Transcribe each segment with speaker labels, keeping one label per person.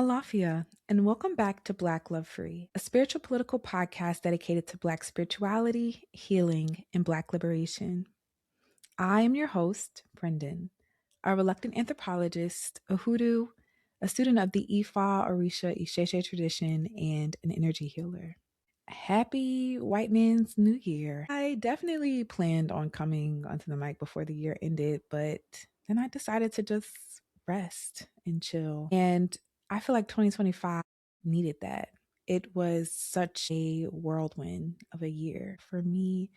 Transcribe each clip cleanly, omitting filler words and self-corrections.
Speaker 1: Alafia, and welcome back to Black Love Free, a spiritual political podcast dedicated to Black spirituality, healing, and Black liberation. I am your host, Brendan, a reluctant anthropologist, a hoodoo, a student of the Ifa, Orisha, Isheshe tradition, and an energy healer. Happy White Man's New Year. I definitely planned on coming onto the mic before the year ended, but then I decided to just rest and chill. And I feel like 2025 needed that. It was such a whirlwind of a year for me.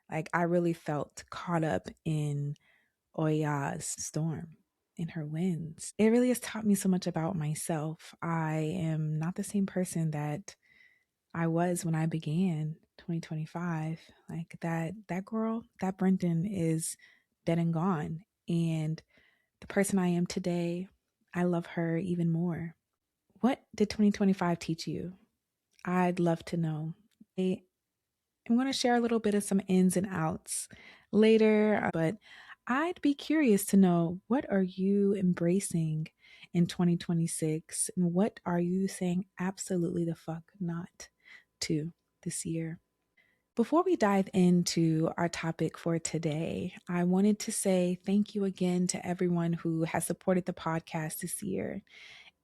Speaker 1: Like, I really felt caught up in Oya's storm, in her winds. It really has taught me so much about myself. I am not the same person that I was when I began 2025. Like that girl, that Brenton is dead and gone. And the person I am today, I love her even more. What did 2025 teach you? I'd love to know. I'm going to share a little bit of some ins and outs later, but I'd be curious to know, what are you embracing in 2026 and what are you saying absolutely the fuck not to this year? Before we dive into our topic for today, I wanted to say thank you again to everyone who has supported the podcast this year.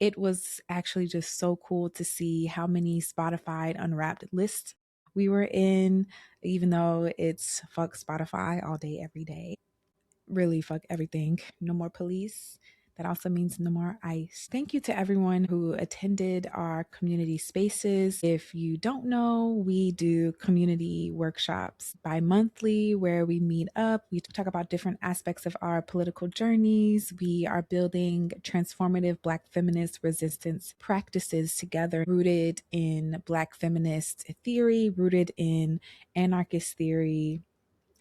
Speaker 1: It was actually just so cool to see how many Spotify Unwrapped lists we were in, even though it's fuck Spotify all day, every day. Really, fuck everything. No more police. That also means no more ICE. Thank you to everyone who attended our community spaces. If you don't know, we do community workshops bi-monthly where we meet up. We talk about different aspects of our political journeys. We are building transformative Black feminist resistance practices together, rooted in Black feminist theory, rooted in anarchist theory,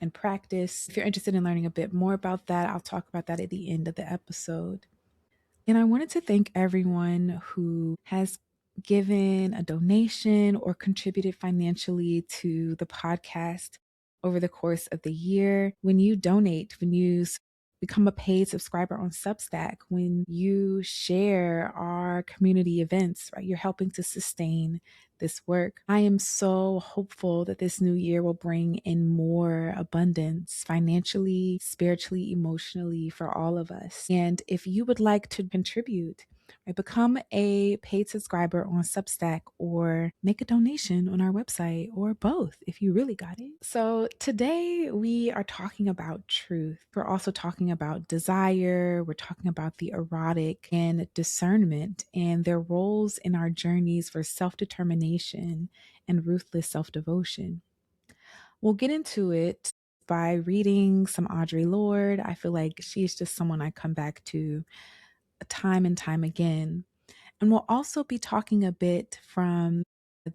Speaker 1: and practice. If you're interested in learning a bit more about that, I'll talk about that at the end of the episode. And I wanted to thank everyone who has given a donation or contributed financially to the podcast over the course of the year. When you donate, when you become a paid subscriber on Substack, when you share our community events, right, you're helping to sustain this work. I am so hopeful that this new year will bring in more abundance financially, spiritually, emotionally for all of us. And if you would like to contribute, right, become a paid subscriber on Substack or make a donation on our website, or both if you really got it. So today we are talking about truth. We're also talking about desire. We're talking about the erotic and discernment and their roles in our journeys for self-determination and ruthless self-devotion. We'll get into it by reading some Audre Lorde. I feel like she's just someone I come back to time and time again. And we'll also be talking a bit from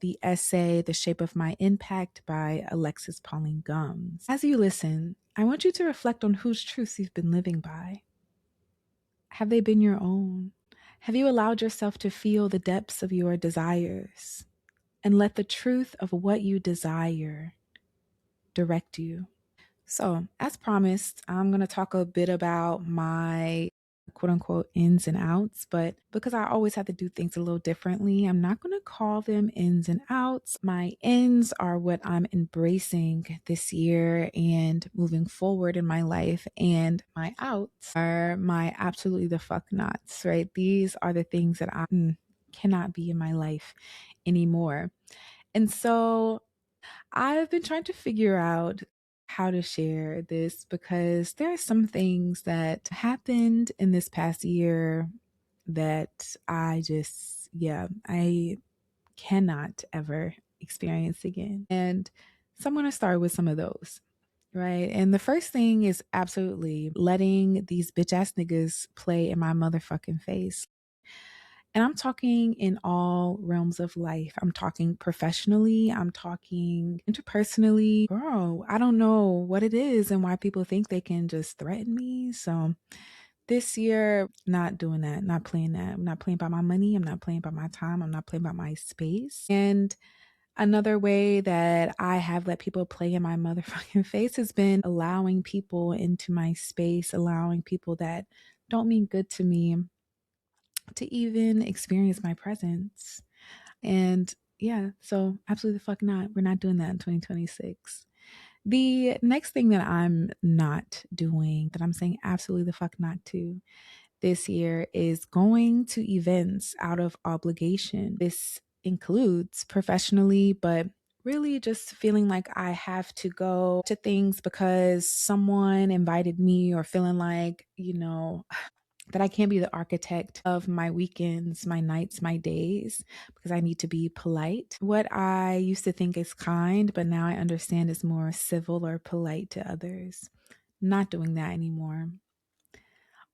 Speaker 1: the essay, The Shape of My Impact by Alexis Pauline Gumbs. As you listen, I want you to reflect on whose truths you've been living by. Have they been your own? Have you allowed yourself to feel the depths of your desires and let the truth of what you desire direct you? So, as promised, I'm going to talk a bit about my quote unquote ins and outs, but because I always have to do things a little differently, I'm not going to call them ins and outs. My ins are what I'm embracing this year and moving forward in my life, and my outs are my absolutely the fuck nots, right? These are the things that I cannot be in my life anymore. And so I've been trying to figure out how to share this because there are some things that happened in this past year that I cannot ever experience again. And so I'm going to start with some of those. Right. And the first thing is absolutely letting these bitch ass niggas play in my motherfucking face. And I'm talking in all realms of life. I'm talking professionally. I'm talking interpersonally. Girl, I don't know what it is and why people think they can just threaten me. So this year, not doing that, not playing that. I'm not playing by my money. I'm not playing by my time. I'm not playing by my space. And another way that I have let people play in my motherfucking face has been allowing people into my space, allowing people that don't mean good to me to even experience my presence. And yeah, so absolutely the fuck not. We're not doing that in 2026. The next thing that I'm not doing, that I'm saying absolutely the fuck not to this year, is going to events out of obligation. This includes professionally, but really just feeling like I have to go to things because someone invited me, or feeling like, that I can't be the architect of my weekends, my nights, my days, because I need to be polite. What I used to think is kind, but now I understand is more civil or polite to others. Not doing that anymore.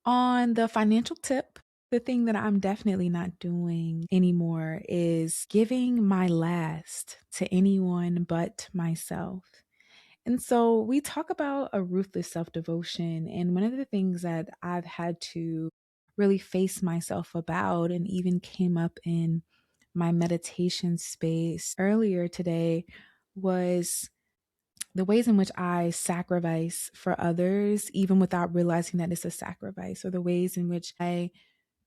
Speaker 1: On the financial tip, the thing that I'm definitely not doing anymore is giving my last to anyone but myself. And so we talk about a ruthless self devotion. And one of the things that I've had to really face myself about, and even came up in my meditation space earlier today, was the ways in which I sacrifice for others, even without realizing that it's a sacrifice, or the ways in which I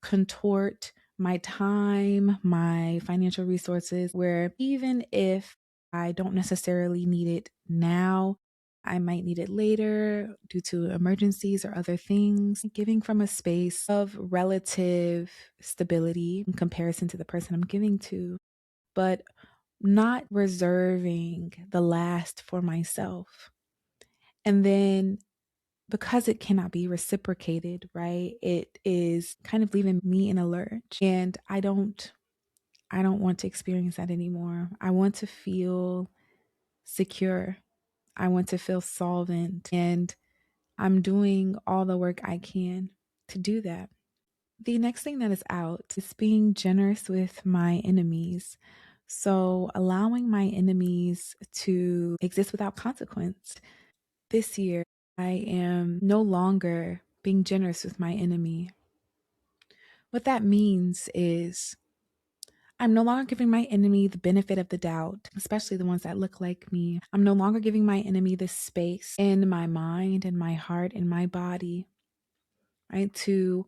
Speaker 1: contort my time, my financial resources, where even if I don't necessarily need it now, I might need it later due to emergencies or other things. Giving from a space of relative stability in comparison to the person I'm giving to, but not reserving the last for myself. And then, because it cannot be reciprocated, right? It is kind of leaving me in a lurch, and I don't want to experience that anymore. I want to feel secure. I want to feel solvent, and I'm doing all the work I can to do that. The next thing that is out is being generous with my enemies. So, allowing my enemies to exist without consequence. This year, I am no longer being generous with my enemy. What that means is I'm no longer giving my enemy the benefit of the doubt, especially the ones that look like me. I'm no longer giving my enemy the space in my mind and my heart and my body, right, to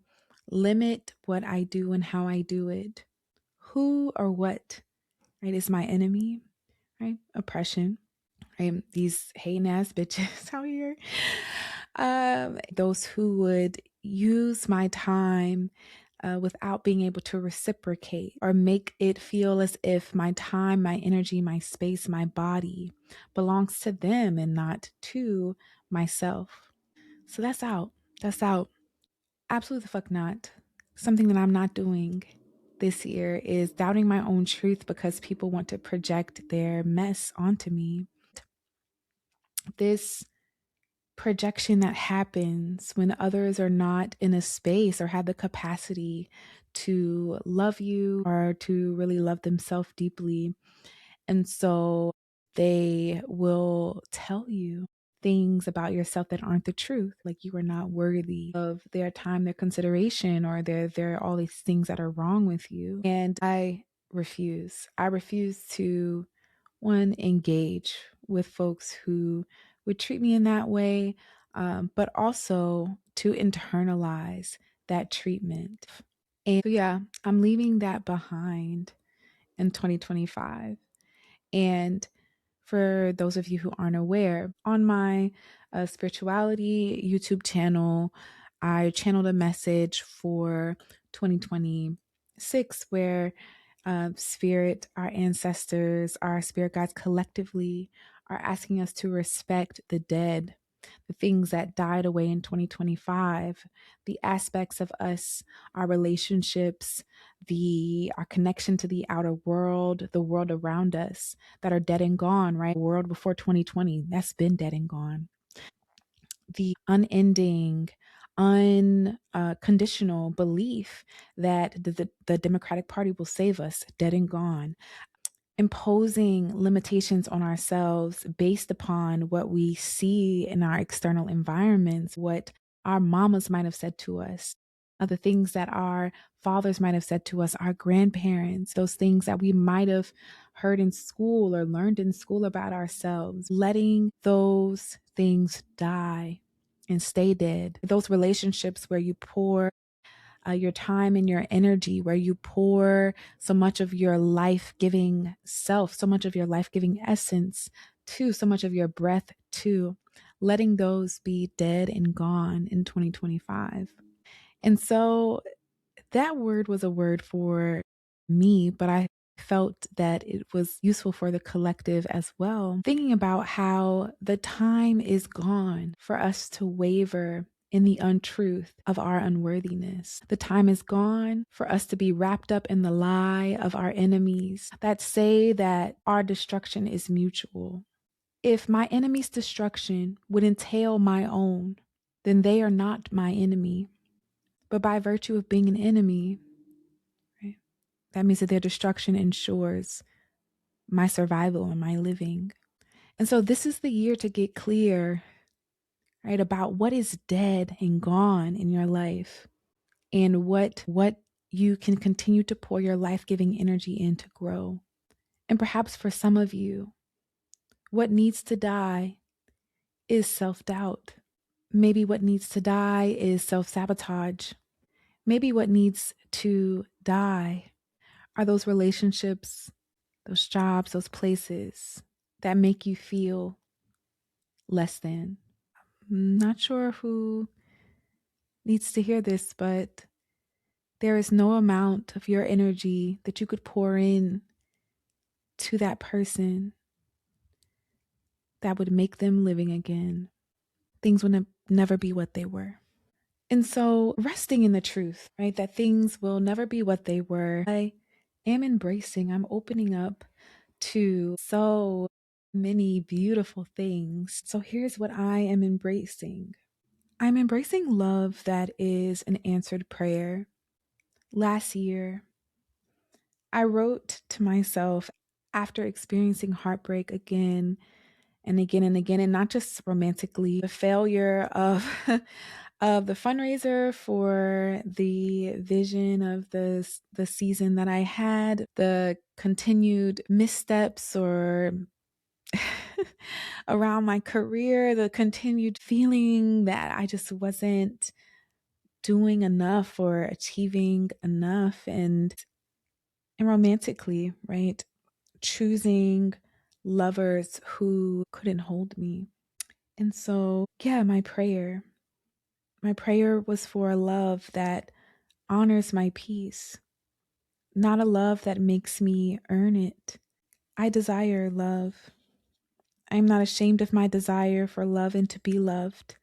Speaker 1: limit what I do and how I do it. Who or what, right, is my enemy, right? Oppression, right? These hating ass bitches out here. Those who would use my time without being able to reciprocate, or make it feel as if my time, my energy, my space, my body belongs to them and not to myself. So that's out. That's out. Absolutely the fuck not. Something that I'm not doing this year is doubting my own truth because people want to project their mess onto me. This projection that happens when others are not in a space or have the capacity to love you or to really love themselves deeply. And so they will tell you things about yourself that aren't the truth, like you are not worthy of their time, their consideration, or there are all these things that are wrong with you. And I refuse. I refuse to, one, engage with folks who would treat me in that way, but also to internalize that treatment. And so, yeah, I'm leaving that behind in 2025. And for those of you who aren't aware, on my spirituality YouTube channel, I channeled a message for 2026 where spirit, our ancestors, our spirit guides collectively are asking us to respect the dead, the things that died away in 2025, the aspects of us, our relationships, our connection to the outer world, the world around us that are dead and gone, right? The world before 2020, that's been dead and gone. The unending, unconditional belief that the Democratic Party will save us, dead and gone. Imposing limitations on ourselves based upon what we see in our external environments, what our mamas might have said to us, the things that our fathers might have said to us, our grandparents, those things that we might have heard in school or learned in school about ourselves, letting those things die and stay dead. Those relationships where you pour your time and your energy, where you pour so much of your life-giving self, so much of your life-giving essence to, so much of your breath to, letting those be dead and gone in 2025. And so that word was a word for me, but I felt that it was useful for the collective as well. Thinking about how the time is gone for us to waver in the untruth of our unworthiness. The time is gone for us to be wrapped up in the lie of our enemies that say that our destruction is mutual. If my enemy's destruction would entail my own, then they are not my enemy. But by virtue of being an enemy, right, that means that their destruction ensures my survival and my living. And so this is the year to get clear, right, about what is dead and gone in your life, and what you can continue to pour your life-giving energy in to grow. And perhaps for some of you, what needs to die is self-doubt. Maybe what needs to die is self-sabotage. Maybe what needs to die are those relationships, those jobs, those places that make you feel less than. I'm not sure who needs to hear this, but there is no amount of your energy that you could pour in to that person that would make them living again. Things would never be what they were. And so resting in the truth, right, that things will never be what they were, I am embracing, I'm opening up to so many beautiful things. So here's what I am embracing. I'm embracing love that is an answered prayer. Last year, I wrote to myself after experiencing heartbreak again and again and again, and not just romantically, the failure of of the fundraiser for the vision of the season that I had, the continued missteps or around my career, the continued feeling that I just wasn't doing enough or achieving enough, and romantically, right? Choosing lovers who couldn't hold me. And so, yeah, my prayer was for a love that honors my peace, not a love that makes me earn it. I desire love. I am not ashamed of my desire for love and to be loved.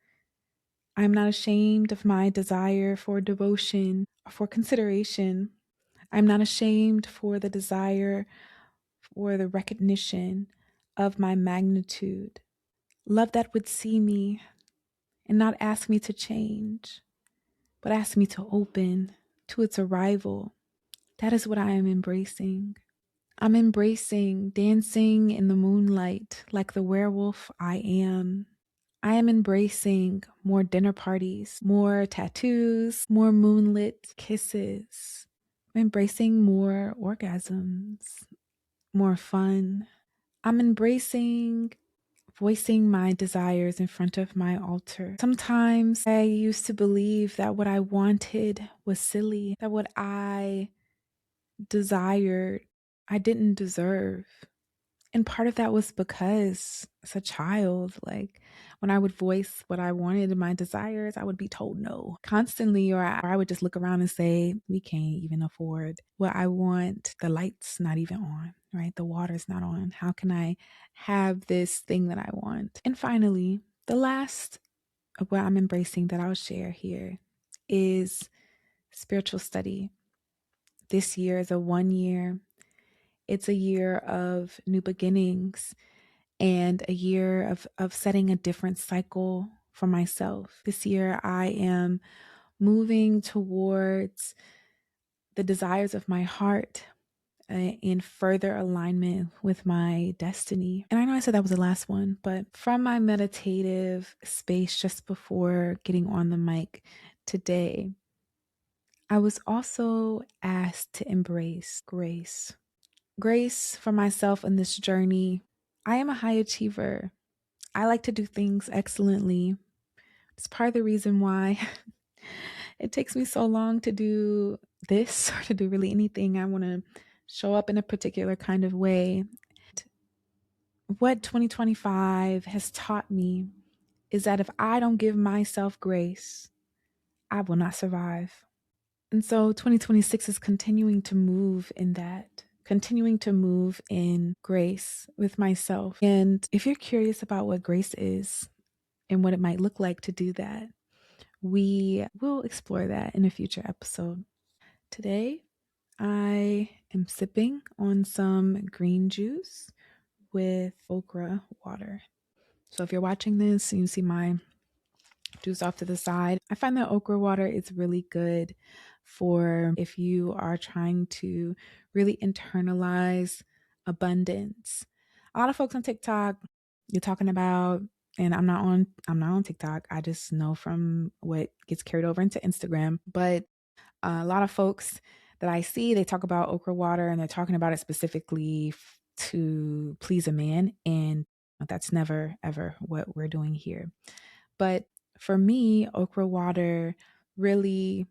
Speaker 1: I am not ashamed of my desire for devotion, for consideration. I'm not ashamed for the desire for the recognition of my magnitude. Love that would see me and not ask me to change, but ask me to open to its arrival. That is what I am embracing. I'm embracing dancing in the moonlight like the werewolf I am. I am embracing more dinner parties, more tattoos, more moonlit kisses. I'm embracing more orgasms, more fun. I'm embracing voicing my desires in front of my altar. Sometimes I used to believe that what I wanted was silly, that what I desired I didn't deserve. And part of that was because as a child, like when I would voice what I wanted and my desires, I would be told no constantly, or I would just look around and say, we can't even afford what I want. The light's not even on, right? The water's not on. How can I have this thing that I want? And finally, the last of what I'm embracing that I'll share here is spiritual study. This year is a 1 year. It's a year of new beginnings and a year of setting a different cycle for myself. This year, I am moving towards the desires of my heart in further alignment with my destiny. And I know I said that was the last one, but from my meditative space just before getting on the mic today, I was also asked to embrace grace. Grace for myself in this journey. I am a high achiever. I like to do things excellently. It's part of the reason why It takes me so long to do this or to do really anything. I want to show up in a particular kind of way. What 2025 has taught me is that if I don't give myself grace, I will not survive. And so 2026 is continuing to move in that, continuing to move in grace with myself. And if you're curious about what grace is and what it might look like to do that, we will explore that in a future episode. Today, I am sipping on some green juice with okra water. So if you're watching this and you see my juice off to the side, I find that okra water is really good for if you are trying to really internalize abundance. A lot of folks on TikTok, you're talking about, and I'm not on TikTok. I just know from what gets carried over into Instagram, but a lot of folks that I see, they talk about okra water and they're talking about it specifically to please a man. And that's never, ever what we're doing here. But for me, okra water really,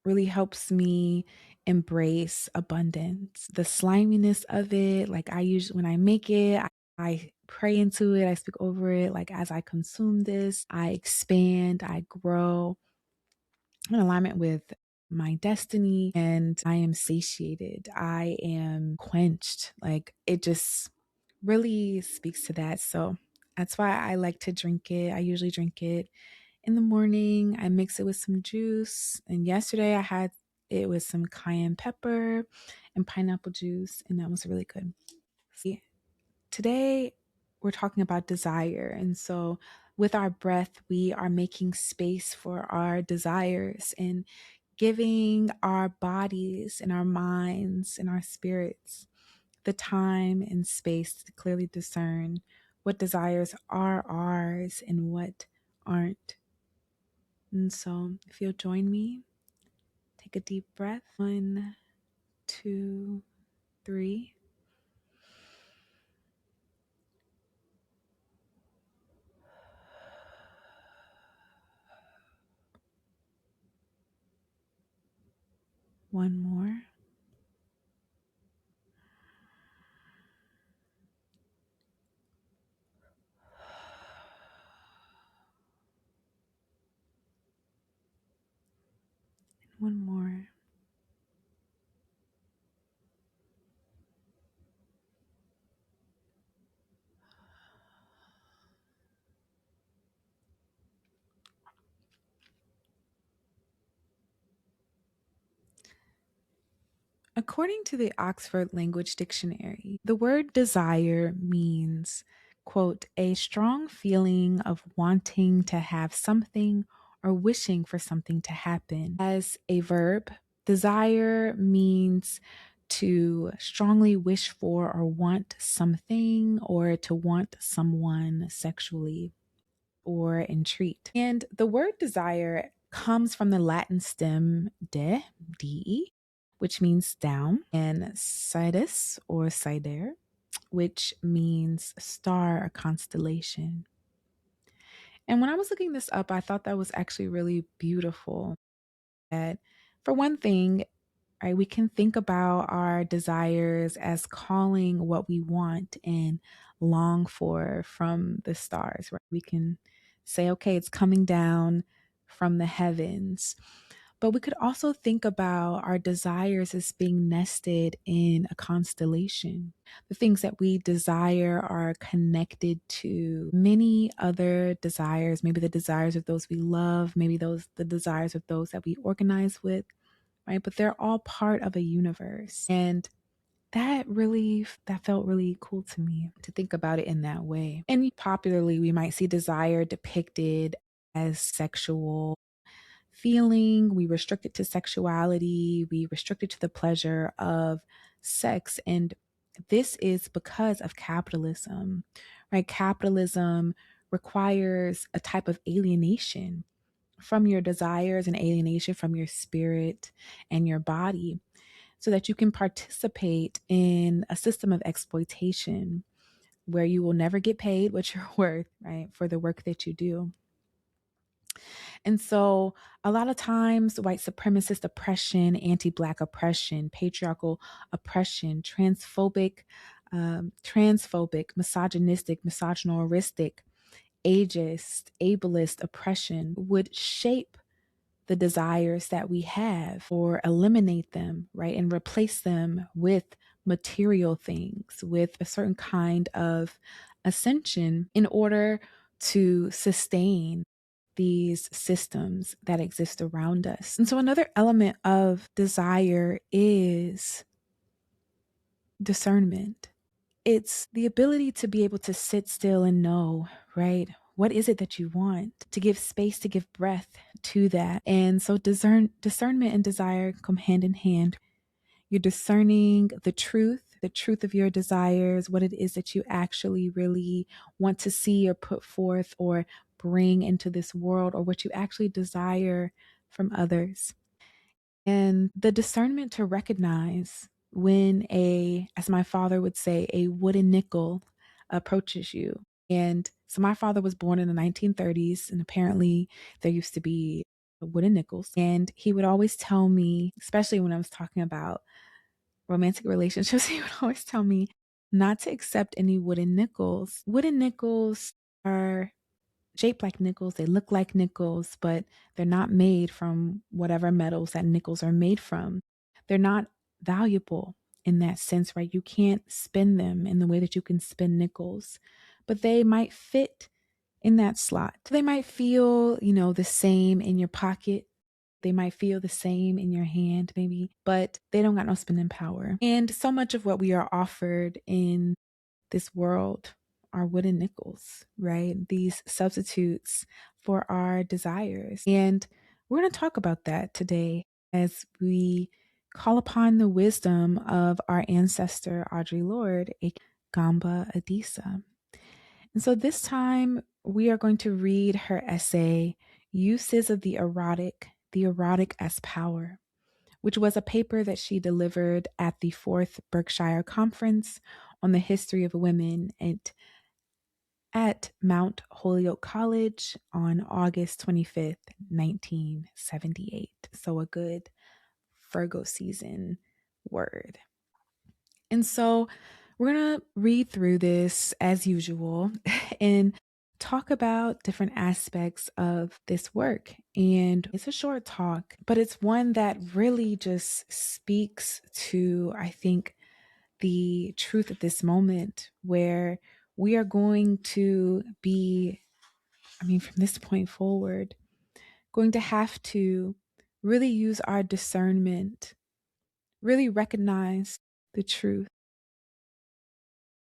Speaker 1: really helps me embrace abundance. The sliminess of it, like I usually, when I make it, I pray into it, I speak over it. Like as I consume this, I expand, I grow in alignment with my destiny, and I am satiated. I am quenched. Like it just really speaks to that. So that's why I like to drink it. I usually drink it in the morning. I mix it with some juice. And yesterday I had it with some cayenne pepper and pineapple juice, and that was really good. See, today we're talking about desire. And so with our breath, we are making space for our desires and giving our bodies and our minds and our spirits the time and space to clearly discern what desires are ours and what aren't. And so, if you'll join me, take a deep breath. 1, 2, 3. One more. One more. According to the Oxford Language Dictionary, the word desire means, quote, a strong feeling of wanting to have something or wishing for something to happen. As a verb, desire means to strongly wish for or want something or to want someone sexually or entreat. And the word desire comes from the Latin stem de, which means down, and sidus or sider, which means star or constellation. And when I was looking this up, I thought that was actually really beautiful. That for one thing, right, we can think about our desires as calling what we want and long for from the stars, right? We can say, okay, it's coming down from the heavens. But we could also think about our desires as being nested in a constellation. The things that we desire are connected to many other desires, maybe the desires of those we love, maybe the desires of those that we organize with, right? But they're all part of a universe. And that felt really cool to me to think about it in that way. And popularly, we might see desire depicted as sexual feeling. We restrict it to sexuality. We restrict it to the pleasure of sex. And this is because of capitalism, right? Capitalism requires a type of alienation from your desires and alienation from your spirit and your body so that you can participate in a system of exploitation where you will never get paid what you're worth, right, for the work that you do. And so a lot of times white supremacist oppression, anti-Black oppression, patriarchal oppression, transphobic, misogynistic, misogynoristic, ageist, ableist oppression would shape the desires that we have or eliminate them, right? And replace them with material things, with a certain kind of ascension in order to sustain these systems that exist around us. And so another element of desire is discernment. It's the ability to be able to sit still and know, right? What is it that you want? To give space, to give breath to that. And so discernment and desire come hand in hand. You're discerning the truth of your desires, what it is that you actually really want to see or put forth or bring into this world, or what you actually desire from others. And the discernment to recognize when as my father would say, a wooden nickel approaches you. And so my father was born in the 1930s, and apparently there used to be wooden nickels. And he would always tell me, especially when I was talking about romantic relationships, he would always tell me not to accept any wooden nickels. Wooden nickels are shaped like nickels. They look like nickels, but they're not made from whatever metals that nickels are made from. They're not valuable in that sense, right? You can't spin them in the way that you can spin nickels, but they might fit in that slot. They might feel, the same in your pocket. They might feel the same in your hand, maybe, but they don't got no spinning power. And so much of what we are offered in this world are wooden nickels, right? These substitutes for our desires. And we're going to talk about that today as we call upon the wisdom of our ancestor, Audre Lorde, a Gamba Adisa. And so this time we are going to read her essay, Uses of the Erotic as Power, which was a paper that she delivered at the 4th Berkshire Conference on the History of Women at Mount Holyoke College on August 25th, 1978. So a good Virgo season word. And so we're going to read through this as usual and talk about different aspects of this work. And it's a short talk, but it's one that really just speaks to, I think, the truth of this moment where we are going to be, from this point forward, going to have to really use our discernment, really recognize the truth,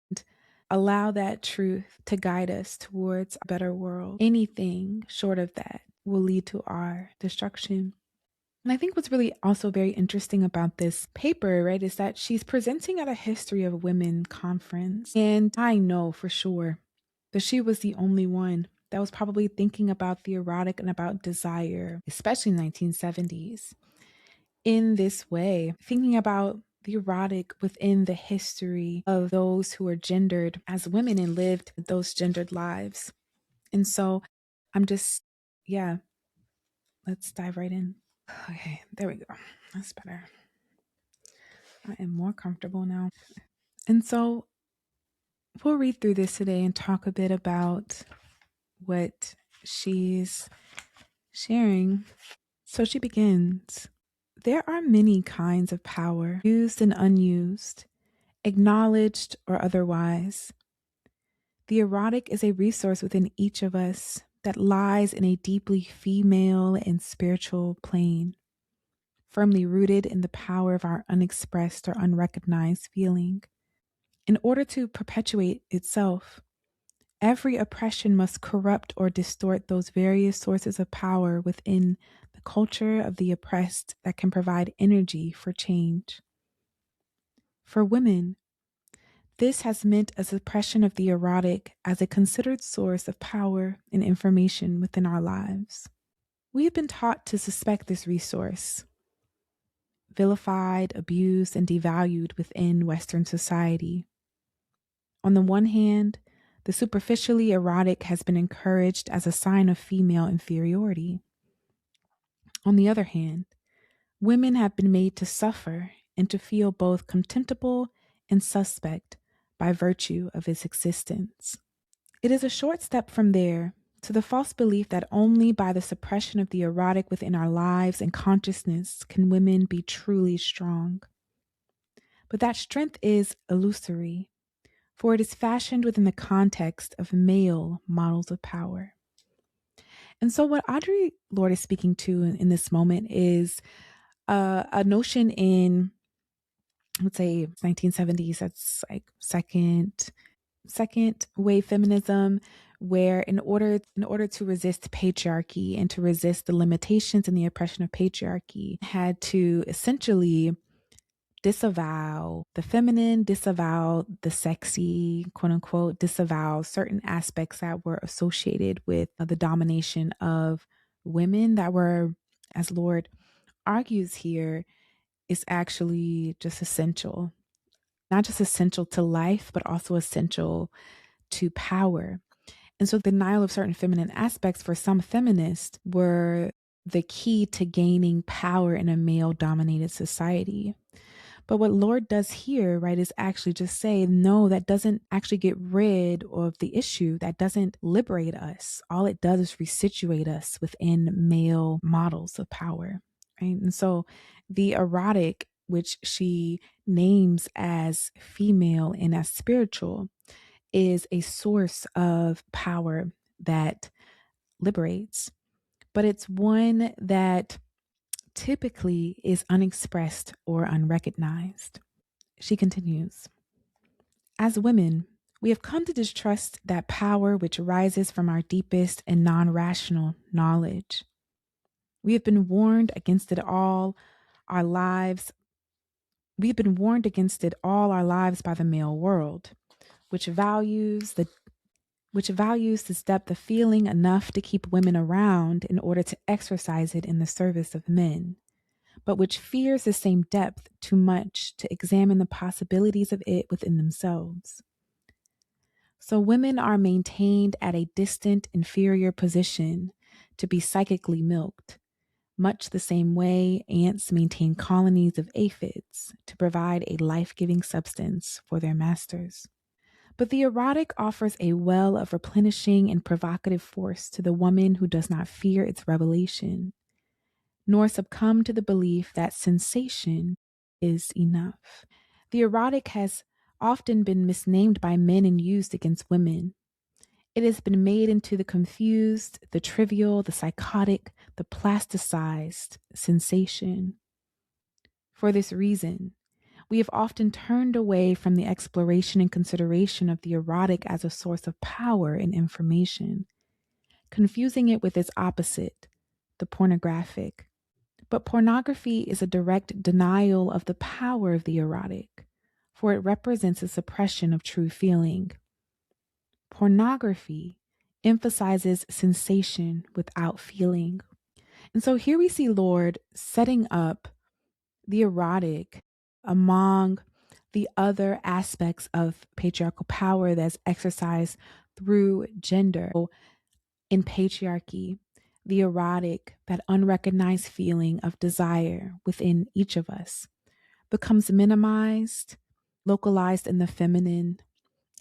Speaker 1: and allow that truth to guide us towards a better world. Anything short of that will lead to our destruction. And I think what's really also very interesting about this paper, right, is that she's presenting at a History of Women conference. And I know for sure that she was the only one that was probably thinking about the erotic and about desire, especially in the 1970s, in this way, thinking about the erotic within the history of those who are gendered as women and lived those gendered lives. And so yeah, let's dive right in. Okay, there we go. That's better. I am more comfortable now. And so we'll read through this today and talk a bit about what she's sharing. So she begins. There are many kinds of power, used and unused, acknowledged or otherwise. The erotic is a resource within each of us that lies in a deeply female and spiritual plane, firmly rooted in the power of our unexpressed or unrecognized feeling. In order to perpetuate itself, every oppression must corrupt or distort those various sources of power within the culture of the oppressed that can provide energy for change. For women, this has meant a suppression of the erotic as a considered source of power and information within our lives. We have been taught to suspect this resource, vilified, abused, and devalued within Western society. On the one hand, The superficially erotic has been encouraged as a sign of female inferiority. On the other hand, women have been made to suffer and to feel both contemptible and suspect by virtue of its existence. It is a short step from there to the false belief that only by the suppression of the erotic within our lives and consciousness can women be truly strong. But that strength is illusory, for it is fashioned within the context of male models of power. And so, what Audre Lorde is speaking to in this moment is a notion in, let's say, 1970s. That's like second wave feminism, where in order to resist patriarchy and to resist the limitations and the oppression of patriarchy, had to essentially disavow the feminine, disavow the sexy, quote unquote, disavow certain aspects that were associated with the domination of women that were, as Lord argues here, is actually just essential. Not just essential to life, but also essential to power. And so the denial of certain feminine aspects for some feminists were the key to gaining power in a male dominated society. But what Lord does here, right, is actually just say, no, that doesn't actually get rid of the issue. That doesn't liberate us. All it does is resituate us within male models of power, right? And so the erotic, which she names as female and as spiritual, is a source of power that liberates, but it's one that typically is unexpressed or unrecognized. She continues, as women, we have come to distrust that power which rises from our deepest and non rational knowledge. We have been warned against it all our lives. We've been warned against it all our lives by the male world, which values this depth of feeling enough to keep women around in order to exercise it in the service of men, but which fears the same depth too much to examine the possibilities of it within themselves. So women are maintained at a distant, inferior position to be psychically milked, much the same way ants maintain colonies of aphids to provide a life-giving substance for their masters. But the erotic offers a well of replenishing and provocative force to the woman who does not fear its revelation, nor succumb to the belief that sensation is enough. The erotic has often been misnamed by men and used against women. It has been made into the confused, the trivial, the psychotic, the plasticized sensation. For this reason, we have often turned away from the exploration and consideration of the erotic as a source of power and information, confusing it with its opposite, the pornographic. But pornography is a direct denial of the power of the erotic, for it represents a suppression of true feeling. Pornography emphasizes sensation without feeling. And so here we see Lord setting up the erotic among the other aspects of patriarchal power that's exercised through gender. In patriarchy, the erotic, that unrecognized feeling of desire within each of us, becomes minimized, localized in the feminine,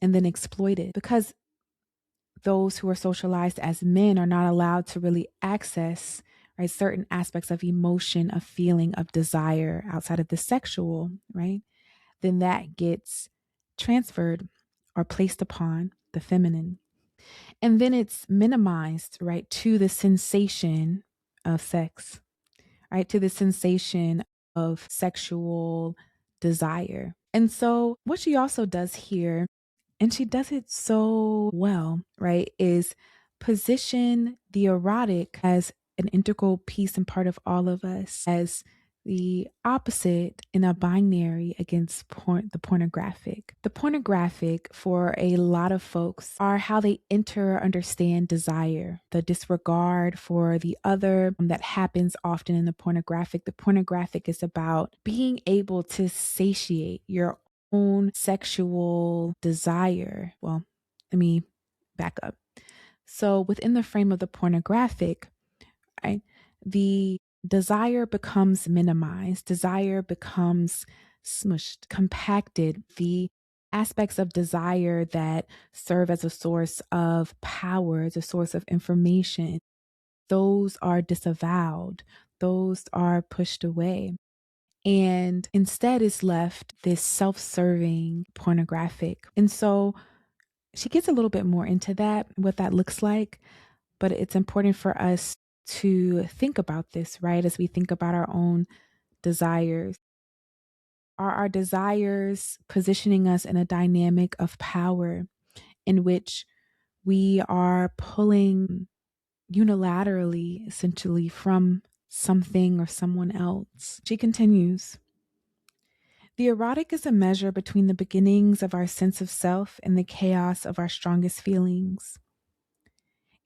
Speaker 1: and then exploited because those who are socialized as men are not allowed to really access, right, certain aspects of emotion, of feeling, of desire outside of the sexual, right? Then that gets transferred or placed upon the feminine. And then it's minimized, right, to the sensation of sex, right, to the sensation of sexual desire. And so what she also does here, and she does it so well, right, is position the erotic as an integral piece and part of all of us, as the opposite in a binary against the pornographic. The pornographic, for a lot of folks, are how they enter or understand desire, the disregard for the other that happens often in the pornographic. The pornographic is about being able to satiate your own sexual desire. Well, let me back up. So within the frame of the pornographic, right, the desire becomes minimized, desire becomes smushed, compacted. The aspects of desire that serve as a source of power, as a source of information, those are disavowed, those are pushed away. And instead is left this self serving pornographic. And so she gets a little bit more into that, what that looks like. But it's important for us to think about this, right? As we think about our own desires. Are our desires positioning us in a dynamic of power in which we are pulling unilaterally, essentially, from something or someone else? She continues. The erotic is a measure between the beginnings of our sense of self and the chaos of our strongest feelings.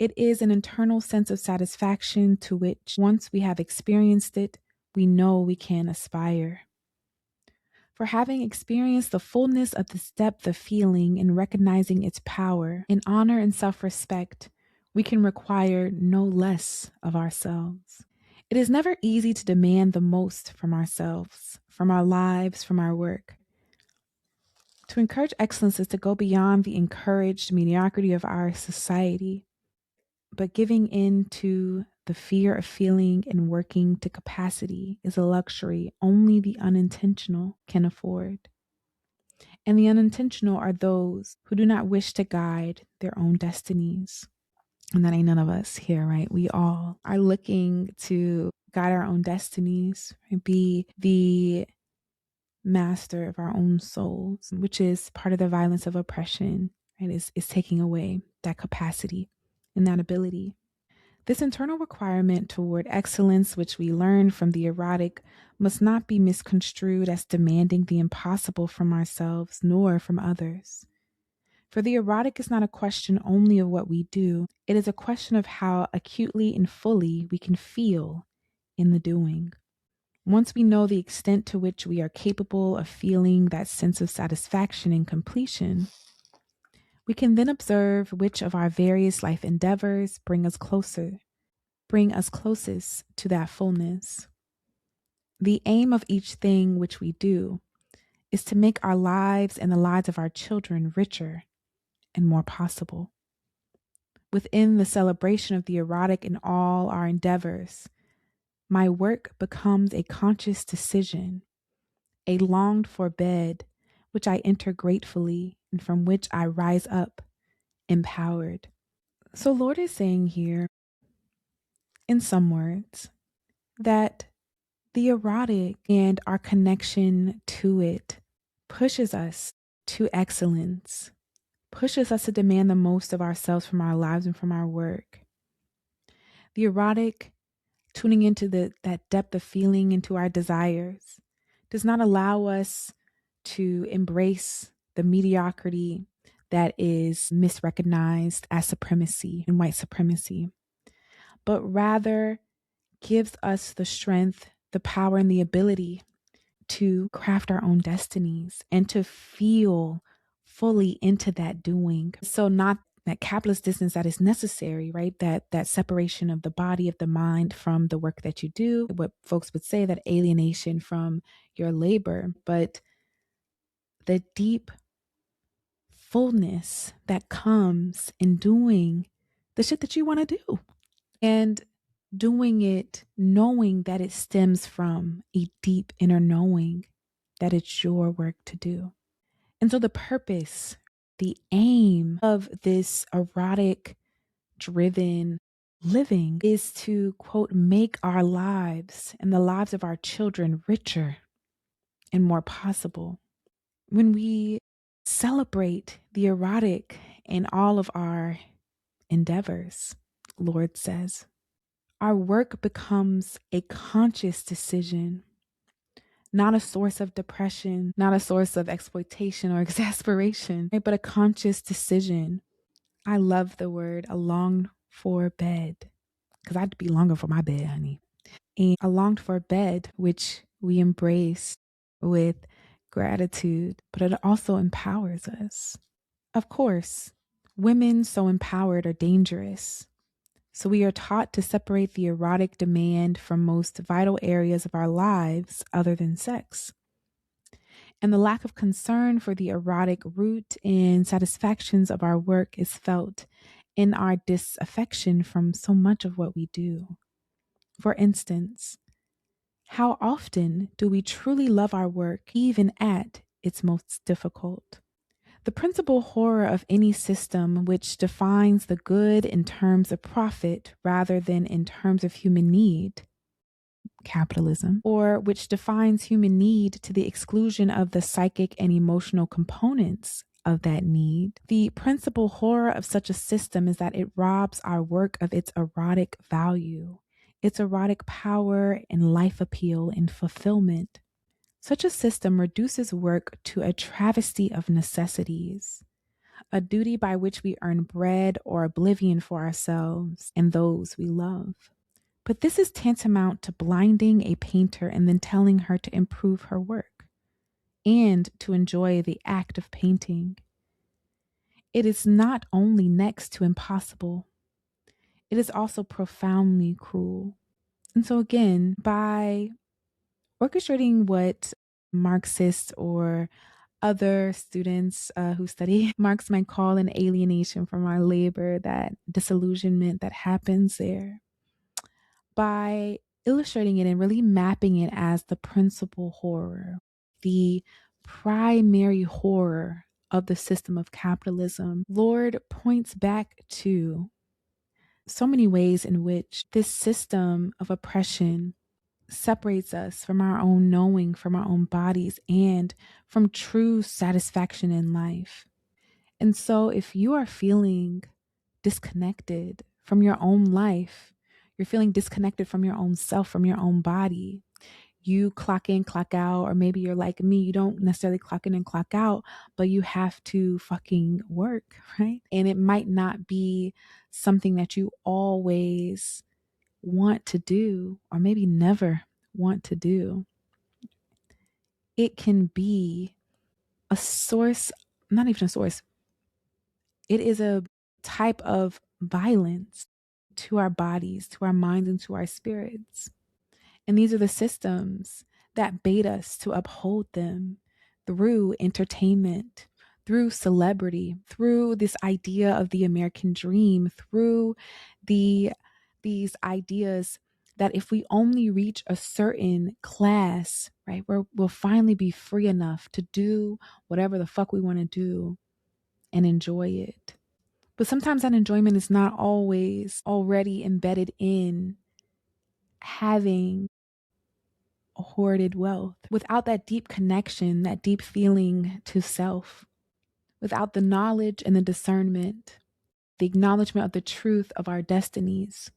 Speaker 1: It is an internal sense of satisfaction to which, once we have experienced it, we know we can aspire. For having experienced the fullness of this depth of feeling and recognizing its power, in honor and self respect, we can require no less of ourselves. It is never easy to demand the most from ourselves, from our lives, from our work. To encourage excellence is to go beyond the encouraged mediocrity of our society, but giving in to the fear of feeling and working to capacity is a luxury only the unintentional can afford. And the unintentional are those who do not wish to guide their own destinies. And that ain't none of us here, right? We all are looking to guide our own destinies and be the master of our own souls, which is part of the violence of oppression, right? Is taking away that capacity and that ability. This internal requirement toward excellence, which we learn from the erotic, must not be misconstrued as demanding the impossible from ourselves nor from others. For the erotic is not a question only of what we do, it is a question of how acutely and fully we can feel in the doing. Once we know the extent to which we are capable of feeling that sense of satisfaction and completion, we can then observe which of our various life endeavors bring us closest to that fullness. The aim of each thing which we do is to make our lives and the lives of our children richer and more possible. Within the celebration of the erotic in all our endeavors, my work becomes a conscious decision, a longed for bed, which I enter gratefully and from which I rise up empowered. So, Lord is saying here, in some words, that the erotic and our connection to it pushes us to excellence, pushes us to demand the most of ourselves from our lives and from our work. The erotic, tuning into that depth of feeling into our desires, does not allow us to embrace the mediocrity that is misrecognized as supremacy and white supremacy, but rather gives us the strength, the power, and the ability to craft our own destinies and to feel fully into that doing. So not that capitalist distance that is necessary, right? That separation of the body, of the mind from the work that you do, what folks would say, that alienation from your labor, but the deep fullness that comes in doing the shit that you want to do. And doing it knowing that it stems from a deep inner knowing that it's your work to do. And so the purpose, the aim of this erotic driven living is to, quote, make our lives and the lives of our children richer and more possible. When we celebrate the erotic in all of our endeavors, Lord says, our work becomes a conscious decision, not a source of depression, not a source of exploitation or exasperation, right? But a conscious decision. I love the word a longed for bed, because I'd be longing for my bed, honey. And a longed for bed, which we embrace with gratitude, but it also empowers us. Of course, Women so empowered are dangerous. So we are taught to separate the erotic demand from most vital areas of our lives other than sex. And the lack of concern for the erotic root and satisfactions of our work is felt in our disaffection from so much of what we do. For instance, how often do we truly love our work even at its most difficult? The principal horror of any system which defines the good in terms of profit rather than in terms of human need, capitalism, or which defines human need to the exclusion of the psychic and emotional components of that need. The principal horror of such a system is that it robs our work of its erotic value, its erotic power and life appeal and fulfillment. Such a system reduces work to a travesty of necessities, a duty by which we earn bread or oblivion for ourselves and those we love. But this is tantamount to blinding a painter and then telling her to improve her work and to enjoy the act of painting. It is not only next to impossible, it is also profoundly cruel. And so, again, by orchestrating what Marxists or other students who study Marx might call an alienation from our labor, that disillusionment that happens there, by illustrating it and really mapping it as the principal horror, the primary horror of the system of capitalism, Lord points back to so many ways in which this system of oppression separates us from our own knowing, from our own bodies, and from true satisfaction in life. And so, if you are feeling disconnected from your own life, you're feeling disconnected from your own self, from your own body, you clock in, clock out, or maybe you're like me, you don't necessarily clock in and clock out, but you have to fucking work, right? And it might not be something that you always want to do, or maybe never want to do. It can be a source, not even a source, it is a type of violence to our bodies, to our minds, and to our spirits. And these are the systems that bait us to uphold them through entertainment, through celebrity, through this idea of the American dream, through these ideas that if we only reach a certain class, right, we'll finally be free enough to do whatever the fuck we want to do and enjoy it. But sometimes that enjoyment is not always already embedded in having hoarded wealth. Without that deep connection, that deep feeling to self, without the knowledge and the discernment, the acknowledgement of the truth of our destinies,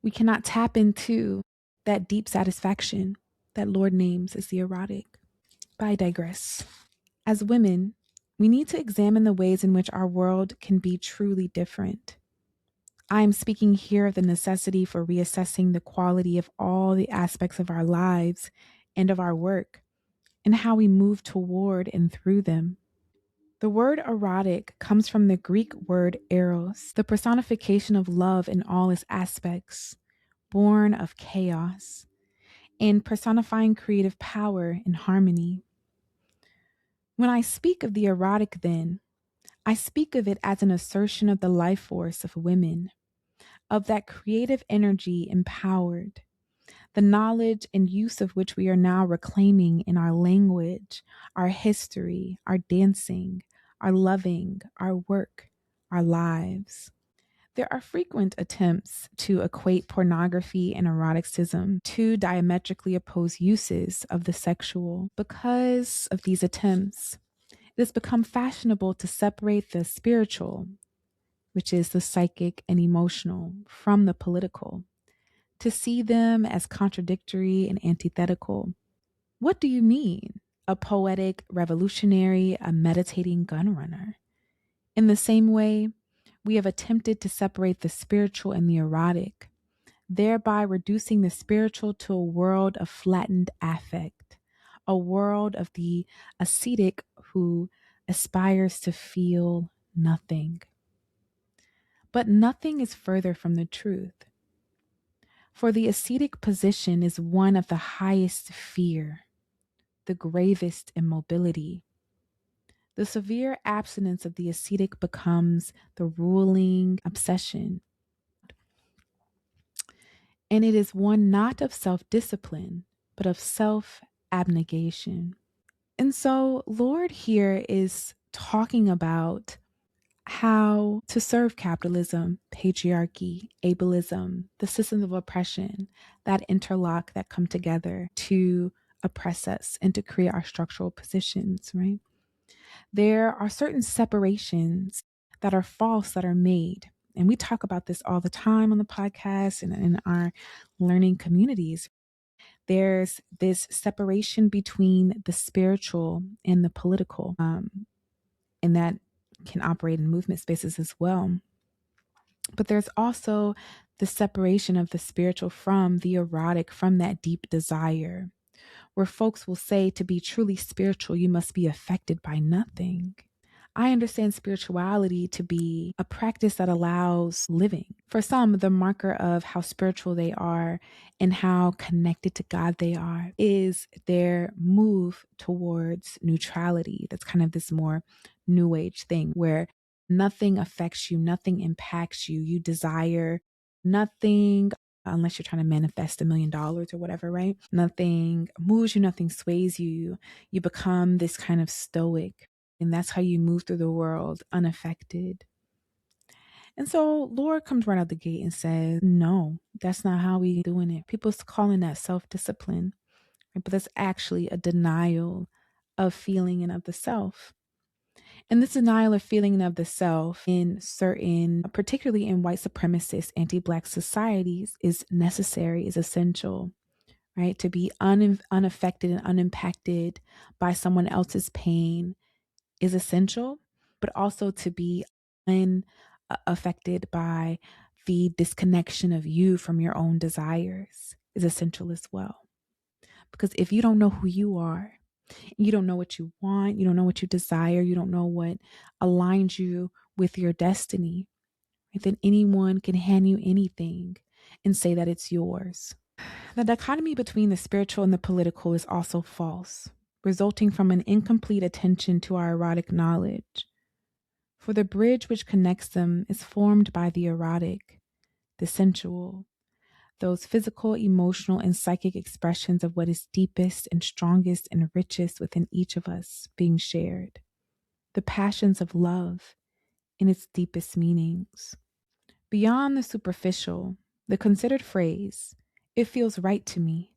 Speaker 1: we cannot tap into that deep satisfaction that Lord names as the erotic. But I digress. As women, we need to examine the ways in which our world can be truly different. I am speaking here of the necessity for reassessing the quality of all the aspects of our lives and of our work, and how we move toward and through them. The word erotic comes from the Greek word eros, the personification of love in all its aspects, born of chaos, and personifying creative power and harmony. When I speak of the erotic, then, I speak of it as an assertion of the life force of women, of that creative energy empowered, the knowledge and use of which we are now reclaiming in our language, our history, our dancing, our loving, our work, our lives. There are frequent attempts to equate pornography and eroticism, two diametrically opposed uses of the sexual. Because of these attempts, it has become fashionable to separate the spiritual, which is the psychic and emotional, from the political, to see them as contradictory and antithetical. What do you mean? A poetic revolutionary, a meditating gun runner? In the same way, we have attempted to separate the spiritual and the erotic, thereby reducing the spiritual to a world of flattened affect, a world of the ascetic who aspires to feel nothing. But nothing is further from the truth. For the ascetic position is one of the highest fear, the gravest immobility. The severe abstinence of the ascetic becomes the ruling obsession. And it is one not of self-discipline, but of self-abnegation. And so, Lord here is talking about how to serve capitalism, patriarchy, ableism, the systems of oppression that interlock, that come together to oppress us and to create our structural positions, right? There are certain separations that are false that are made. And we talk about this all the time on the podcast and in our learning communities. There's this separation between the spiritual and the political, and that can operate in movement spaces as well. But there's also the separation of the spiritual from the erotic, from that deep desire, where folks will say to be truly spiritual, you must be affected by nothing. I understand spirituality to be a practice that allows living. For some, the marker of how spiritual they are and how connected to God they are is their move towards neutrality. That's kind of this more new age thing where nothing affects you, nothing impacts you. You desire nothing unless you're trying to manifest $1 million or whatever, right? Nothing moves you, nothing sways you. You become this kind of stoic. And that's how you move through the world unaffected. And so Lord comes right out the gate and says, no, that's not how we doing it. People's calling that self-discipline, right? But that's actually a denial of feeling and of the self. And this denial of feeling of the self in certain, particularly in white supremacist, anti-Black societies is necessary, is essential, right? To be unaffected and unimpacted by someone else's pain is essential, but also to be unaffected by the disconnection of you from your own desires is essential as well. Because if you don't know who you are, you don't know what you want, you don't know what you desire, you don't know what aligns you with your destiny, right, then anyone can hand you anything and say that it's yours. The dichotomy between the spiritual and the political is also false, resulting from an incomplete attention to our erotic knowledge. For the bridge which connects them is formed by the erotic, the sensual, those physical, emotional, and psychic expressions of what is deepest and strongest and richest within each of us being shared. The passions of love in its deepest meanings. Beyond the superficial, the considered phrase, "it feels right to me,"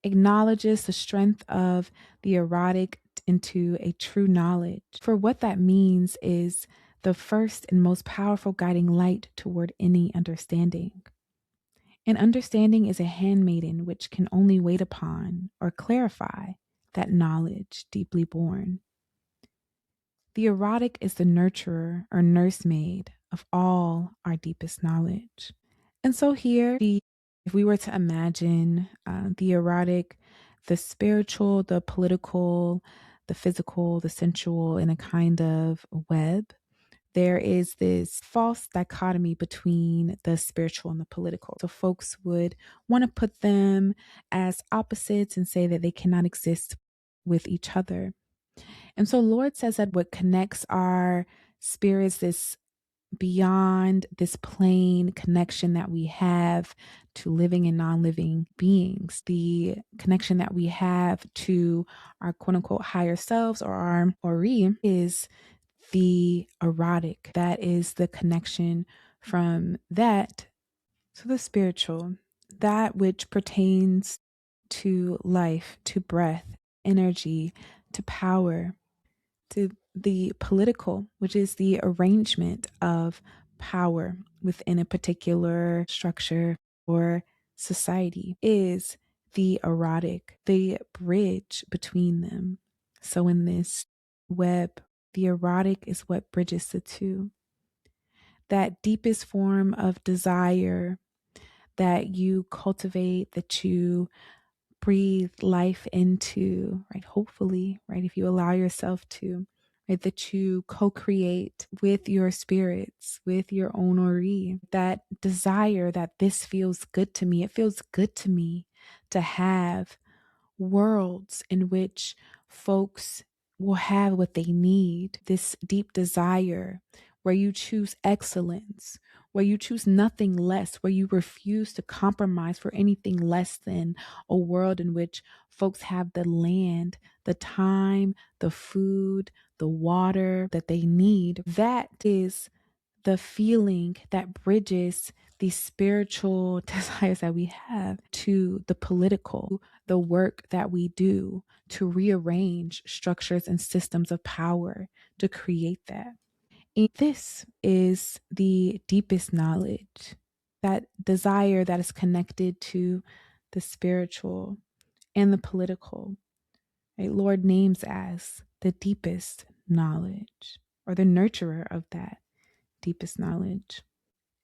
Speaker 1: acknowledges the strength of the erotic into a true knowledge. For what that means is the first and most powerful guiding light toward any understanding. And understanding is a handmaiden which can only wait upon or clarify that knowledge deeply born. The erotic is the nurturer or nursemaid of all our deepest knowledge. And so here, if we were to imagine the erotic, the spiritual, the political, the physical, the sensual in a kind of web, there is this false dichotomy between the spiritual and the political. So folks would want to put them as opposites and say that they cannot exist with each other. And so Lord says that what connects our spirits, this beyond this plain connection that we have to living and non-living beings, the connection that we have to our quote unquote higher selves or our ori is the erotic. That is the connection from that to the spiritual, that which pertains to life, to breath, energy, to power, to the political, which is the arrangement of power within a particular structure or society, is the erotic, the bridge between them. So in this web, the erotic is what bridges the two. That deepest form of desire that you cultivate, that you breathe life into, right? Hopefully, right? If you allow yourself to, right? That you co-create with your spirits, with your own ori. That desire that this feels good to me. It feels good to me to have worlds in which folks will have what they need. This deep desire where you choose excellence, where you choose nothing less, where you refuse to compromise for anything less than a world in which folks have the land, the time, the food, the water that they need. That is the feeling that bridges the spiritual desires that we have to the political, the work that we do to rearrange structures and systems of power to create that. And this is the deepest knowledge, that desire that is connected to the spiritual and the political. Right? Lord names as the deepest knowledge or the nurturer of that deepest knowledge.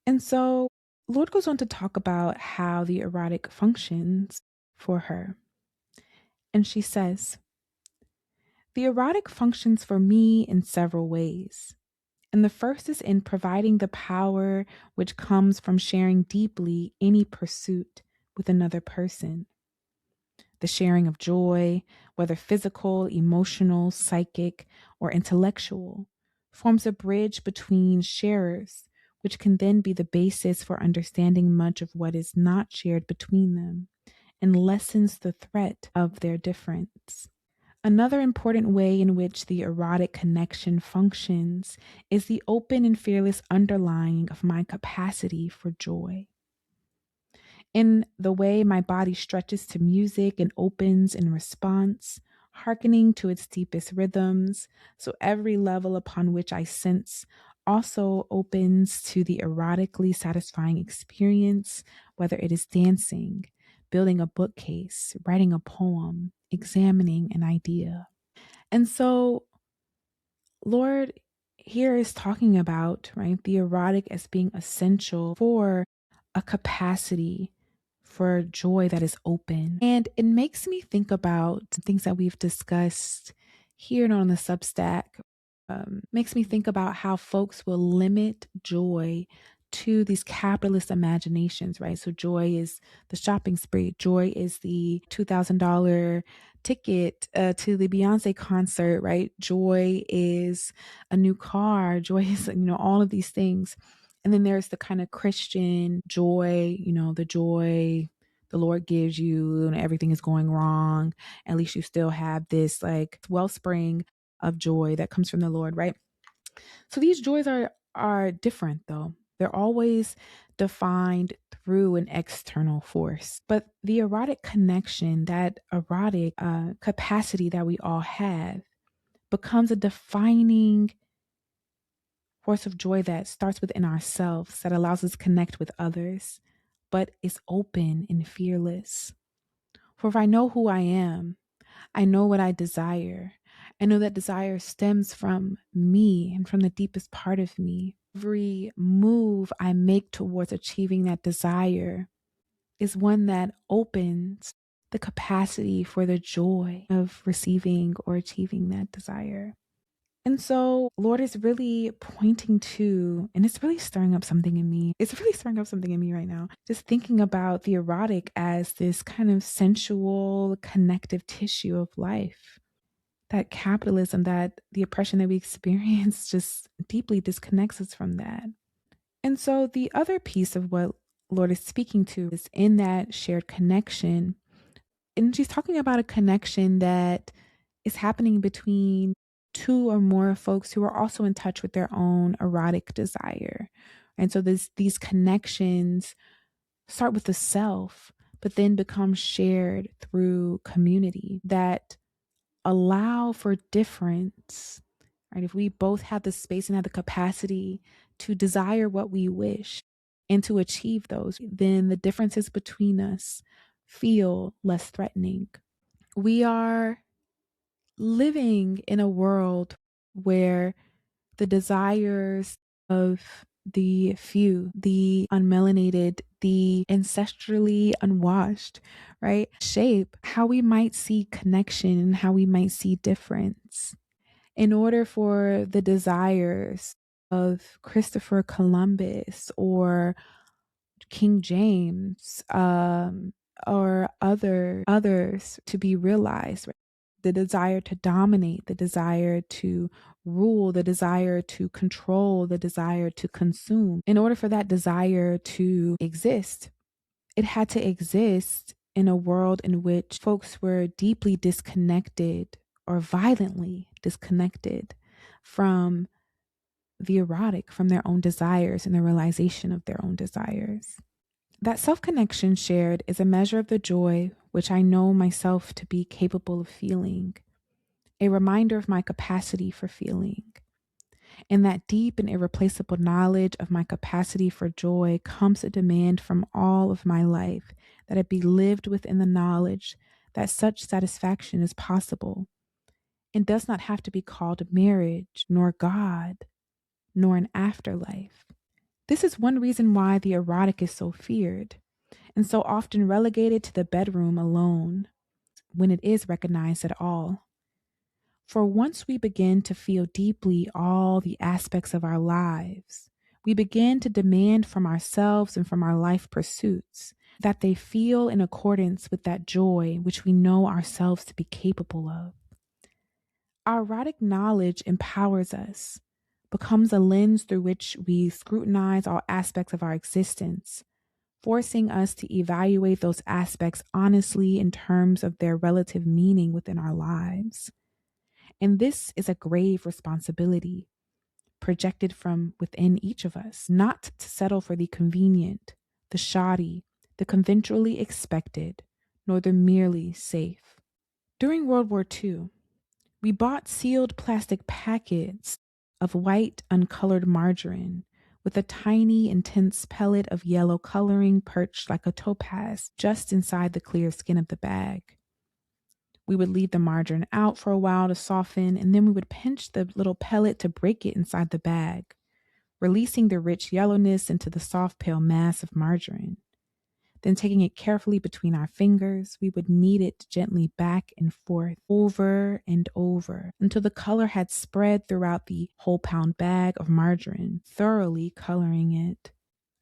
Speaker 1: And so Lord goes on to talk about how the erotic functions for her. And she says, the erotic functions for me in several ways. And the first is in providing the power which comes from sharing deeply any pursuit with another person. The sharing of joy, whether physical, emotional, psychic, or intellectual, forms a bridge between sharers, which can then be the basis for understanding much of what is not shared between them and lessens the threat of their difference. Another important way in which the erotic connection functions is the open and fearless underlying of my capacity for joy. In the way my body stretches to music and opens in response, hearkening to its deepest rhythms, so every level upon which I sense also opens to the erotically satisfying experience, whether it is dancing, building a bookcase, writing a poem, examining an idea. And so, Lord here is talking about, right, the erotic as being essential for a capacity for joy that is open. And it makes me think about things that we've discussed here and on the Substack. Makes me think about how folks will limit joy to these capitalist imaginations, right? So joy is the shopping spree. Joy is the $2,000 ticket to the Beyonce concert, right? Joy is a new car. Joy is, all of these things. And then there's the kind of Christian joy, the joy the Lord gives you and everything is going wrong. At least you still have this like wellspring of joy that comes from the Lord, right? So these joys are different though. They're always defined through an external force. But the erotic connection, that erotic capacity that we all have, becomes a defining force of joy that starts within ourselves, that allows us to connect with others, but is open and fearless. For if I know who I am, I know what I desire. I know that desire stems from me and from the deepest part of me. Every move I make towards achieving that desire is one that opens the capacity for the joy of receiving or achieving that desire. And so, Lord is really pointing to, and it's really stirring up something in me. It's really stirring up something in me right now. Just thinking about the erotic as this kind of sensual, connective tissue of life. That capitalism, that the oppression that we experience just deeply disconnects us from that. And so, the other piece of what Lord is speaking to is in that shared connection. And she's talking about a connection that is happening between two or more folks who are also in touch with their own erotic desire. And so these connections start with the self, but then become shared through community that allow for difference. Right? If we both have the space and have the capacity to desire what we wish and to achieve those, then the differences between us feel less threatening. We are living in a world where the desires of the few, the unmelanated, the ancestrally unwashed, right, shape how we might see connection and how we might see difference. In order for the desires of Christopher Columbus or King James, or others to be realized, right? The desire to dominate, the desire to rule, the desire to control, the desire to consume. In order for that desire to exist, it had to exist in a world in which folks were deeply disconnected or violently disconnected from the erotic, from their own desires and the realization of their own desires. That self connection shared is a measure of the joy which I know myself to be capable of feeling, a reminder of my capacity for feeling. In that deep and irreplaceable knowledge of my capacity for joy comes a demand from all of my life that it be lived within the knowledge that such satisfaction is possible and does not have to be called marriage, nor God, nor an afterlife. This is one reason why the erotic is so feared and so often relegated to the bedroom alone when it is recognized at all. For once we begin to feel deeply all the aspects of our lives, we begin to demand from ourselves and from our life pursuits that they feel in accordance with that joy which we know ourselves to be capable of. Our erotic knowledge empowers us, becomes a lens through which we scrutinize all aspects of our existence, forcing us to evaluate those aspects honestly in terms of their relative meaning within our lives. And this is a grave responsibility projected from within each of us, not to settle for the convenient, the shoddy, the conventionally expected, nor the merely safe. During World War II, we bought sealed plastic packets of white, uncolored margarine with a tiny, intense pellet of yellow coloring perched like a topaz just inside the clear skin of the bag. We would leave the margarine out for a while to soften, and then we would pinch the little pellet to break it inside the bag, releasing the rich yellowness into the soft, pale mass of margarine. Then, taking it carefully between our fingers, we would knead it gently back and forth, over and over, until the color had spread throughout the whole pound bag of margarine, thoroughly coloring it.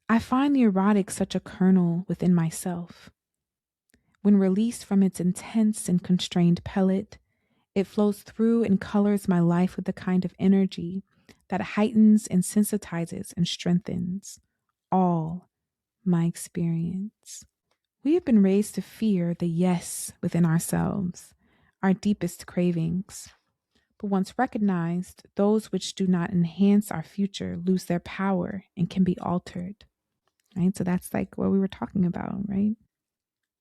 Speaker 1: I find the erotic such a kernel within myself. When released from its intense and constrained pellet, it flows through and colors my life with a kind of energy that heightens and sensitizes and strengthens all my experience. We have been raised to fear the yes within ourselves, our deepest cravings. But once recognized, those which do not enhance our future lose their power and can be altered. Right? So that's like what we were talking about, right?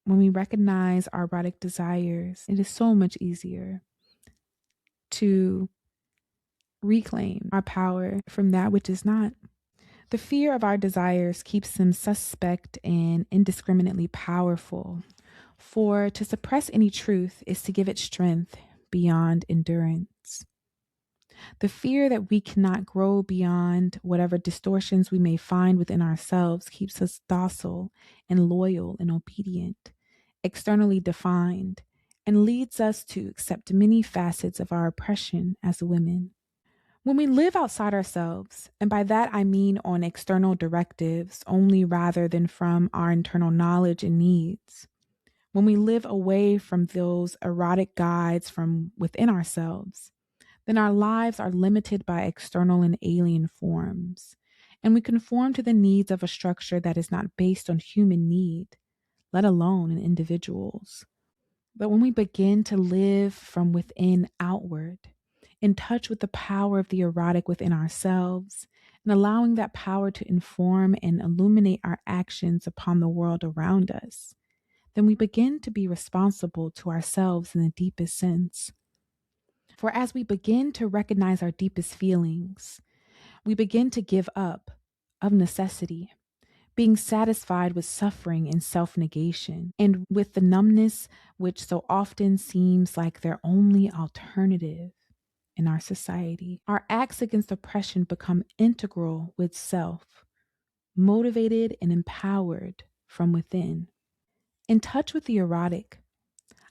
Speaker 1: When we recognize our erotic desires, it is so much easier to reclaim our power from that which is not. The fear of our desires keeps them suspect and indiscriminately powerful. For to suppress any truth is to give it strength beyond endurance. The fear that we cannot grow beyond whatever distortions we may find within ourselves keeps us docile and loyal and obedient, externally defined, and leads us to accept many facets of our oppression as women. When we live outside ourselves, and by that I mean on external directives only rather than from our internal knowledge and needs, when we live away from those erotic guides from within ourselves, then our lives are limited by external and alien forms, and we conform to the needs of a structure that is not based on human need, let alone in individuals. But when we begin to live from within outward, in touch with the power of the erotic within ourselves, and allowing that power to inform and illuminate our actions upon the world around us, then we begin to be responsible to ourselves in the deepest sense. For as we begin to recognize our deepest feelings, we begin to give up, of necessity, being satisfied with suffering and self-negation, and with the numbness which so often seems like their only alternative in our society. Our acts against oppression become integral with self, motivated and empowered from within. In touch with the erotic,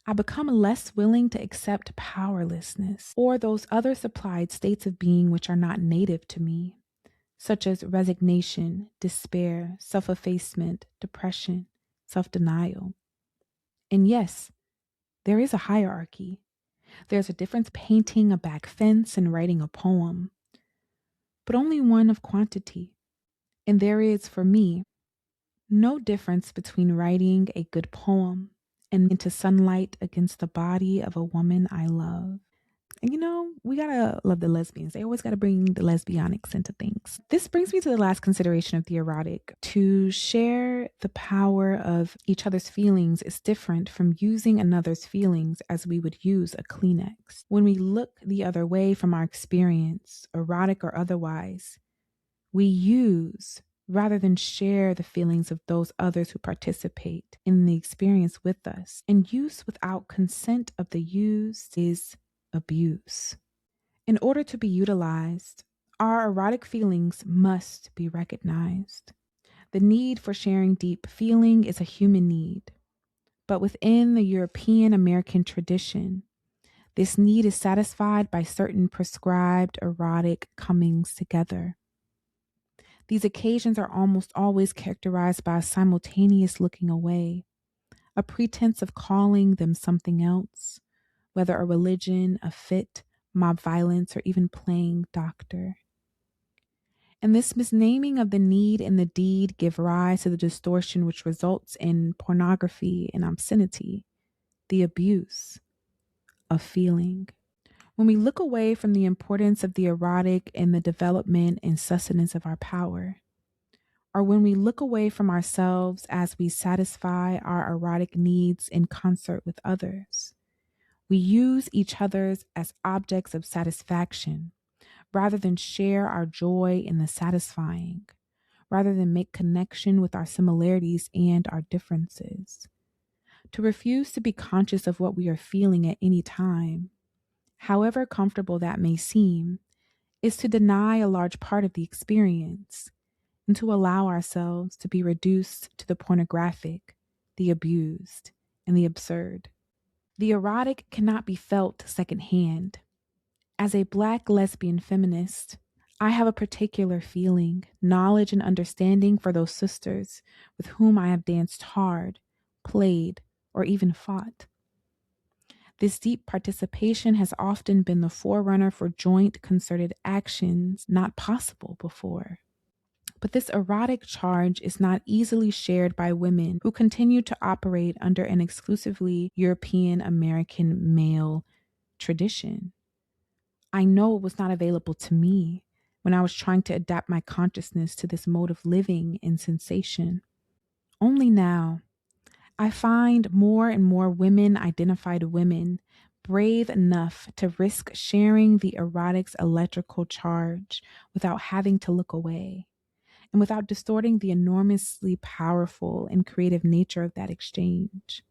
Speaker 1: I become less willing to accept powerlessness or those other supplied states of being which are not native to me, such as resignation, despair, self effacement, depression, self denial. And yes, there is a hierarchy. There's a difference painting a back fence and writing a poem, but only one of quantity. And there is, for me, no difference between writing a good poem and into sunlight against the body of a woman I love. And we gotta love the lesbians. They always gotta bring the lesbianics into things. This brings me to the last consideration of the erotic. To share the power of each other's feelings is different from using another's feelings as we would use a Kleenex. When we look the other way from our experience, erotic or otherwise, we use rather than share the feelings of those others who participate in the experience with us. And use without consent of the used is abuse. In order to be utilized, our erotic feelings must be recognized. The need for sharing deep feeling is a human need, but within the European American tradition, this need is satisfied by certain prescribed erotic comings together. These occasions are almost always characterized by a simultaneous looking away, a pretense of calling them something else, whether a religion, a fit, mob violence, or even playing doctor. And this misnaming of the need and the deed give rise to the distortion which results in pornography and obscenity, the abuse of feeling. When we look away from the importance of the erotic in the development and sustenance of our power, or when we look away from ourselves as we satisfy our erotic needs in concert with others, we use each other's as objects of satisfaction rather than share our joy in the satisfying, rather than make connection with our similarities and our differences. To refuse to be conscious of what we are feeling at any time, however comfortable that may seem, is to deny a large part of the experience and to allow ourselves to be reduced to the pornographic, the abused, and the absurd. The erotic cannot be felt secondhand. As a Black lesbian feminist, I have a particular feeling, knowledge, and understanding for those sisters with whom I have danced hard, played, or even fought. This deep participation has often been the forerunner for joint concerted actions not possible before. But this erotic charge is not easily shared by women who continue to operate under an exclusively European American male tradition. I know it was not available to me when I was trying to adapt my consciousness to this mode of living and sensation. Only now, I find more and more women identified women brave enough to risk sharing the erotic's electrical charge without having to look away and without distorting the enormously powerful and creative nature of that exchange.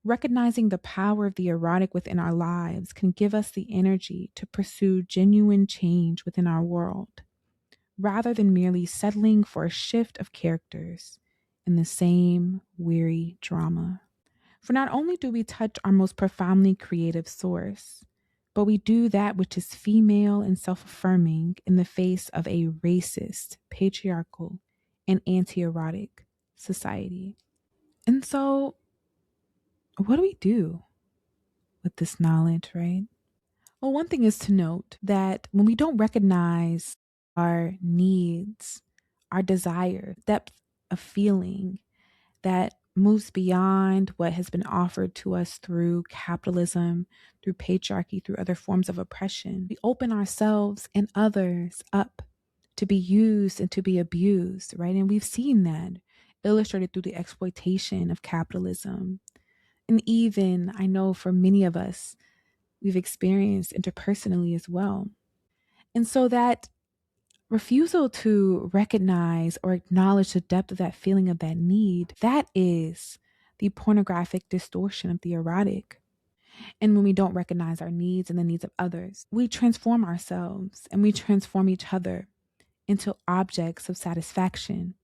Speaker 1: Recognizing the power of the erotic within our lives can give us the energy to pursue genuine change within our world, rather than merely settling for a shift of characters in the same weary drama. For not only do we touch our most profoundly creative source, but we do that which is female and self affirming in the face of a racist, patriarchal, and anti erotic society. And so, what do we do with this knowledge, right? Well, one thing is to note that when we don't recognize our needs, our desire, depth of feeling that moves beyond what has been offered to us through capitalism, through patriarchy, through other forms of oppression, we open ourselves and others up to be used and to be abused, right? And we've seen that illustrated through the exploitation of capitalism. And even, I know for many of us, we've experienced interpersonally as well. And so that refusal to recognize or acknowledge the depth of that feeling of that need, that is the pornographic distortion of the erotic. And when we don't recognize our needs and the needs of others, we transform ourselves and we transform each other into objects of satisfaction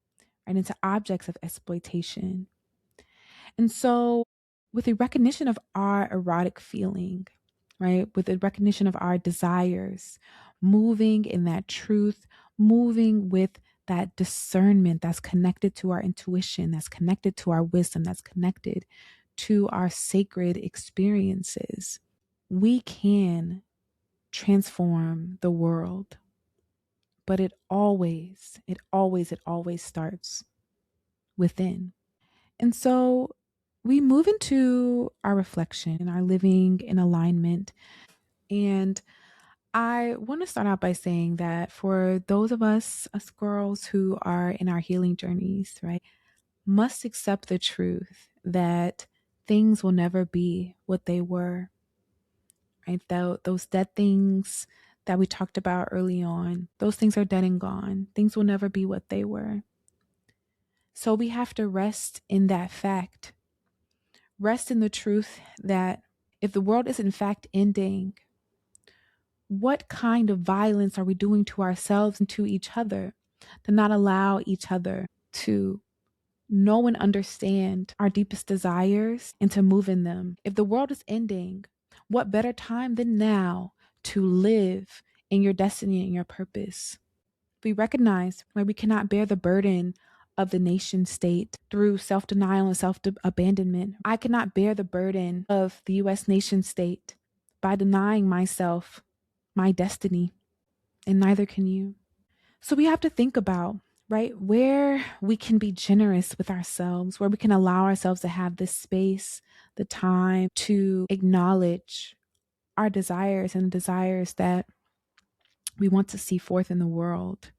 Speaker 1: and into objects of exploitation. And so with a recognition of our erotic feeling, right? With a recognition of our desires, moving in that truth, moving with that discernment that's connected to our intuition, that's connected to our wisdom, that's connected to our sacred experiences. We can transform the world, but it always starts within. And so we move into our reflection and our living in alignment. And I want to start out by saying that for those of us girls who are in our healing journeys, right, must accept the truth that things will never be what they were, right? Those dead things that we talked about early on, those things are dead and gone. Things will never be what they were. So we have to rest in that fact, rest in the truth that if the world is in fact ending, what kind of violence are we doing to ourselves and to each other to not allow each other to know and understand our deepest desires and to move in them? If the world is ending, what better time than now to live in your destiny and your purpose? We recognize why we cannot bear the burden of the nation state through self denial and self abandonment. I cannot bear the burden of the US nation state by denying myself my destiny, and neither can you. So we have to think about, right, where we can be generous with ourselves, where we can allow ourselves to have the space, the time to acknowledge our desires and the desires that we want to see forth in the world.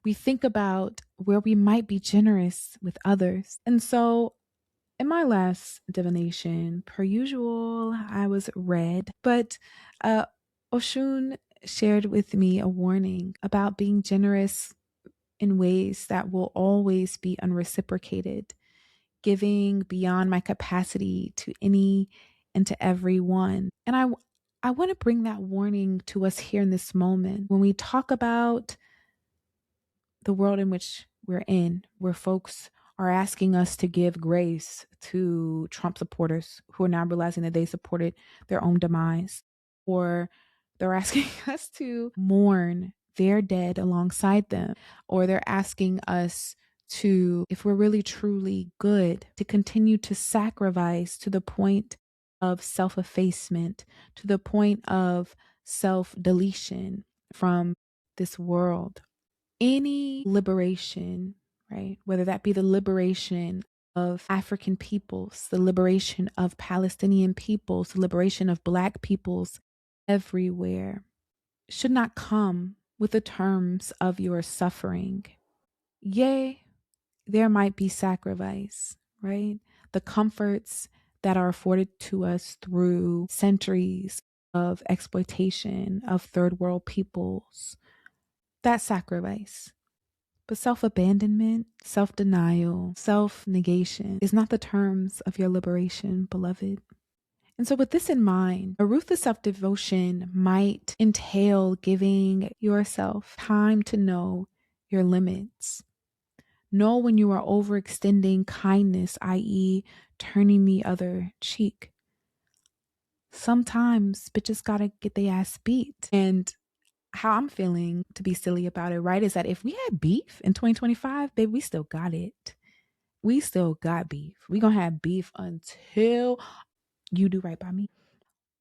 Speaker 1: We think about where we might be generous with others. And so in my last divination, per usual, I was red, but Oshun shared with me a warning about being generous in ways that will always be unreciprocated, giving beyond my capacity to any and to everyone. And I want to bring that warning to us here in this moment when we talk about the world in which we're in, where folks are asking us to give grace to Trump supporters who are now realizing that they supported their own demise, or they're asking us to mourn their dead alongside them, or they're asking us to, if we're really truly good, to continue to sacrifice to the point of self effacement, to the point of self deletion from this world. Any liberation, right? Whether that be the liberation of African peoples, the liberation of Palestinian peoples, the liberation of Black peoples everywhere, should not come with the terms of your suffering. Yea, there might be sacrifice, right? The comforts that are afforded to us through centuries of exploitation of third world peoples, that sacrifice. But self abandonment, self denial, self negation is not the terms of your liberation, beloved. And so, with this in mind, a ruthless self devotion might entail giving yourself time to know your limits. Know when you are overextending kindness, i.e., turning the other cheek. Sometimes bitches gotta get their ass beat. And how I'm feeling, to be silly about it, right, is that if we had beef in 2025, babe, we still got it. We still got beef. We gonna have beef until you do right by me.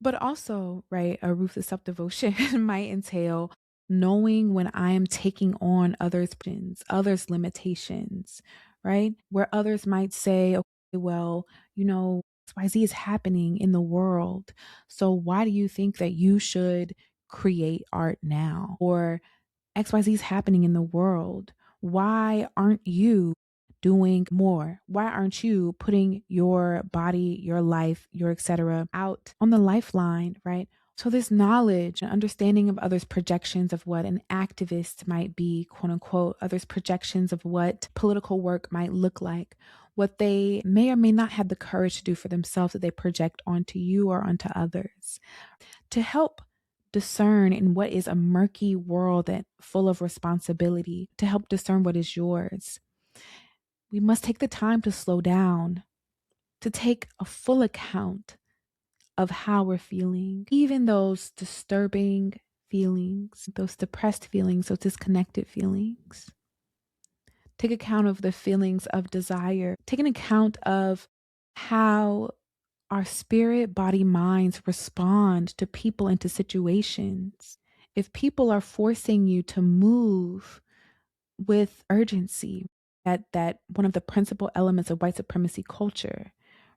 Speaker 1: But also, right, a ruthless self-devotion might entail knowing when I am taking on others' limitations, right? Where others might say, okay, well, XYZ is happening in the world. So why do you think that you should create art now? Or XYZ is happening in the world. Why aren't you doing more? Why aren't you putting your body, your life, your etc. out on the lifeline, right? So this knowledge and understanding of others' projections of what an activist might be, quote unquote, others' projections of what political work might look like, what they may or may not have the courage to do for themselves that they project onto you or onto others, to help discern in what is a murky world that full of responsibility, to help discern what is yours. We must take the time to slow down, to take a full account of how we're feeling, even those disturbing feelings, those depressed feelings, those disconnected feelings. Take account of the feelings of desire. Take an account of how our spirit, body, minds respond to people and to situations. If people are forcing you to move with urgency, that one of the principal elements of white supremacy culture,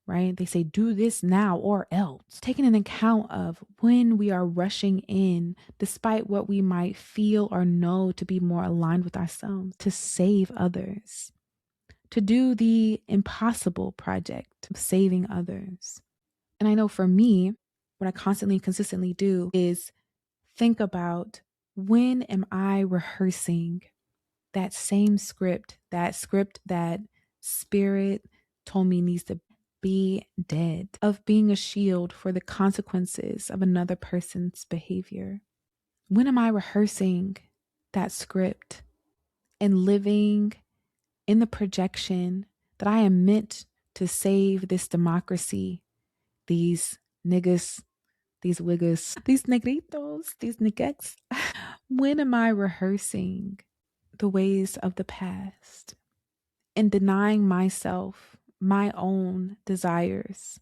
Speaker 1: right? They say, do this now or else. Taking an account of when we are rushing in, despite what we might feel or know to be more aligned with ourselves, to save others, to do the impossible project of saving others. And I know for me, what I constantly and consistently do is think about, when am I rehearsing that same script that spirit told me needs to be dead, of being a shield for the consequences of another person's behavior? When am I rehearsing that script and living in the projection that I am meant to save this democracy, these niggas, these wiggas, these negritos, these niggas? When am I rehearsing the ways of the past and denying myself my own desires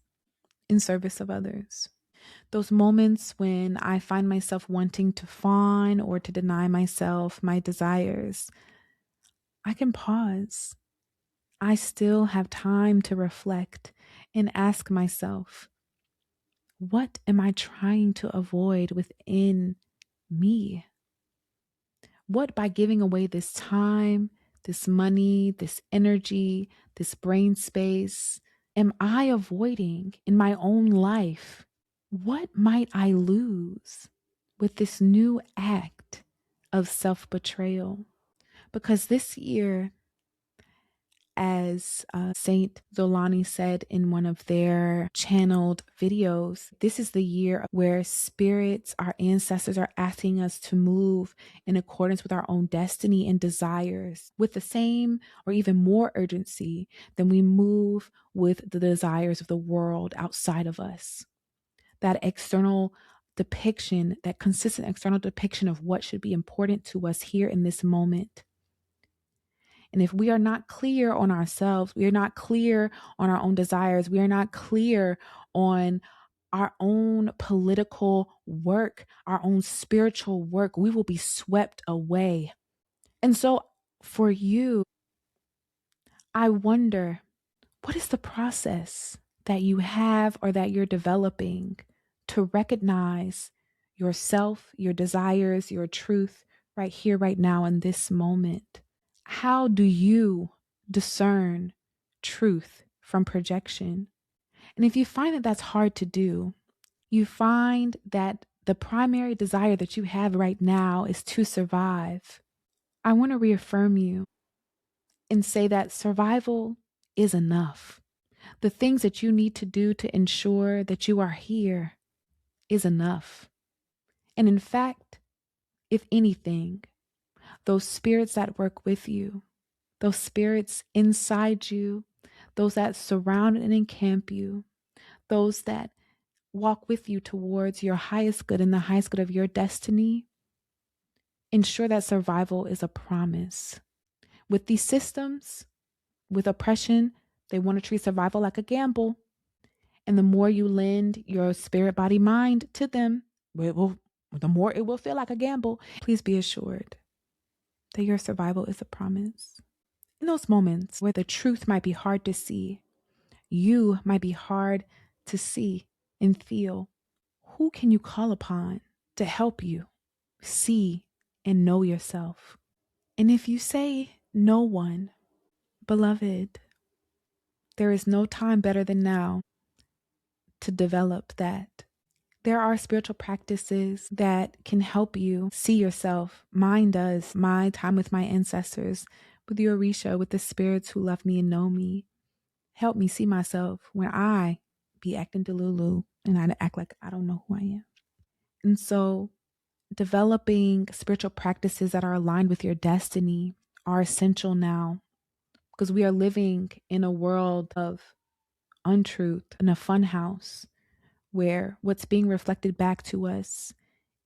Speaker 1: in service of others? Those moments when I find myself wanting to fawn or to deny myself my desires, I can pause. I still have time to reflect and ask myself, what am I trying to avoid within me? What, by giving away this time, this money, this energy, this brain space, am I avoiding in my own life? What might I lose with this new act of self-betrayal? Because this year, as Saint Zolani said in one of their channeled videos, this is the year where spirits, our ancestors, are asking us to move in accordance with our own destiny and desires with the same or even more urgency than we move with the desires of the world outside of us. That external depiction, that consistent external depiction of what should be important to us here in this moment. And if we are not clear on ourselves, we are not clear on our own desires, we are not clear on our own political work, our own spiritual work, we will be swept away. And so for you, I wonder, what is the process that you have or that you're developing to recognize yourself, your desires, your truth right here, right now, in this moment? How do you discern truth from projection? And if you find that that's hard to do, you find that the primary desire that you have right now is to survive, I want to reaffirm you and say that survival is enough. The things that you need to do to ensure that you are here is enough. And in fact, if anything, those spirits that work with you, those spirits inside you, those that surround and encamp you, those that walk with you towards your highest good and the highest good of your destiny, ensure that survival is a promise. With these systems, with oppression, they want to treat survival like a gamble. And the more you lend your spirit, body, mind to them, the more it will feel like a gamble. Please be assured that your survival is a promise. In those moments where the truth might be hard to see, you might be hard to see and feel, who can you call upon to help you see and know yourself? And if you say no one, beloved, there is no time better than now to develop that. There are spiritual practices that can help you see yourself. Mine does. My time with my ancestors, with the Orisha, with the spirits who love me and know me, help me see myself when I be acting delulu and I act like I don't know who I am. And so developing spiritual practices that are aligned with your destiny are essential now, because we are living in a world of untruth in a fun house where what's being reflected back to us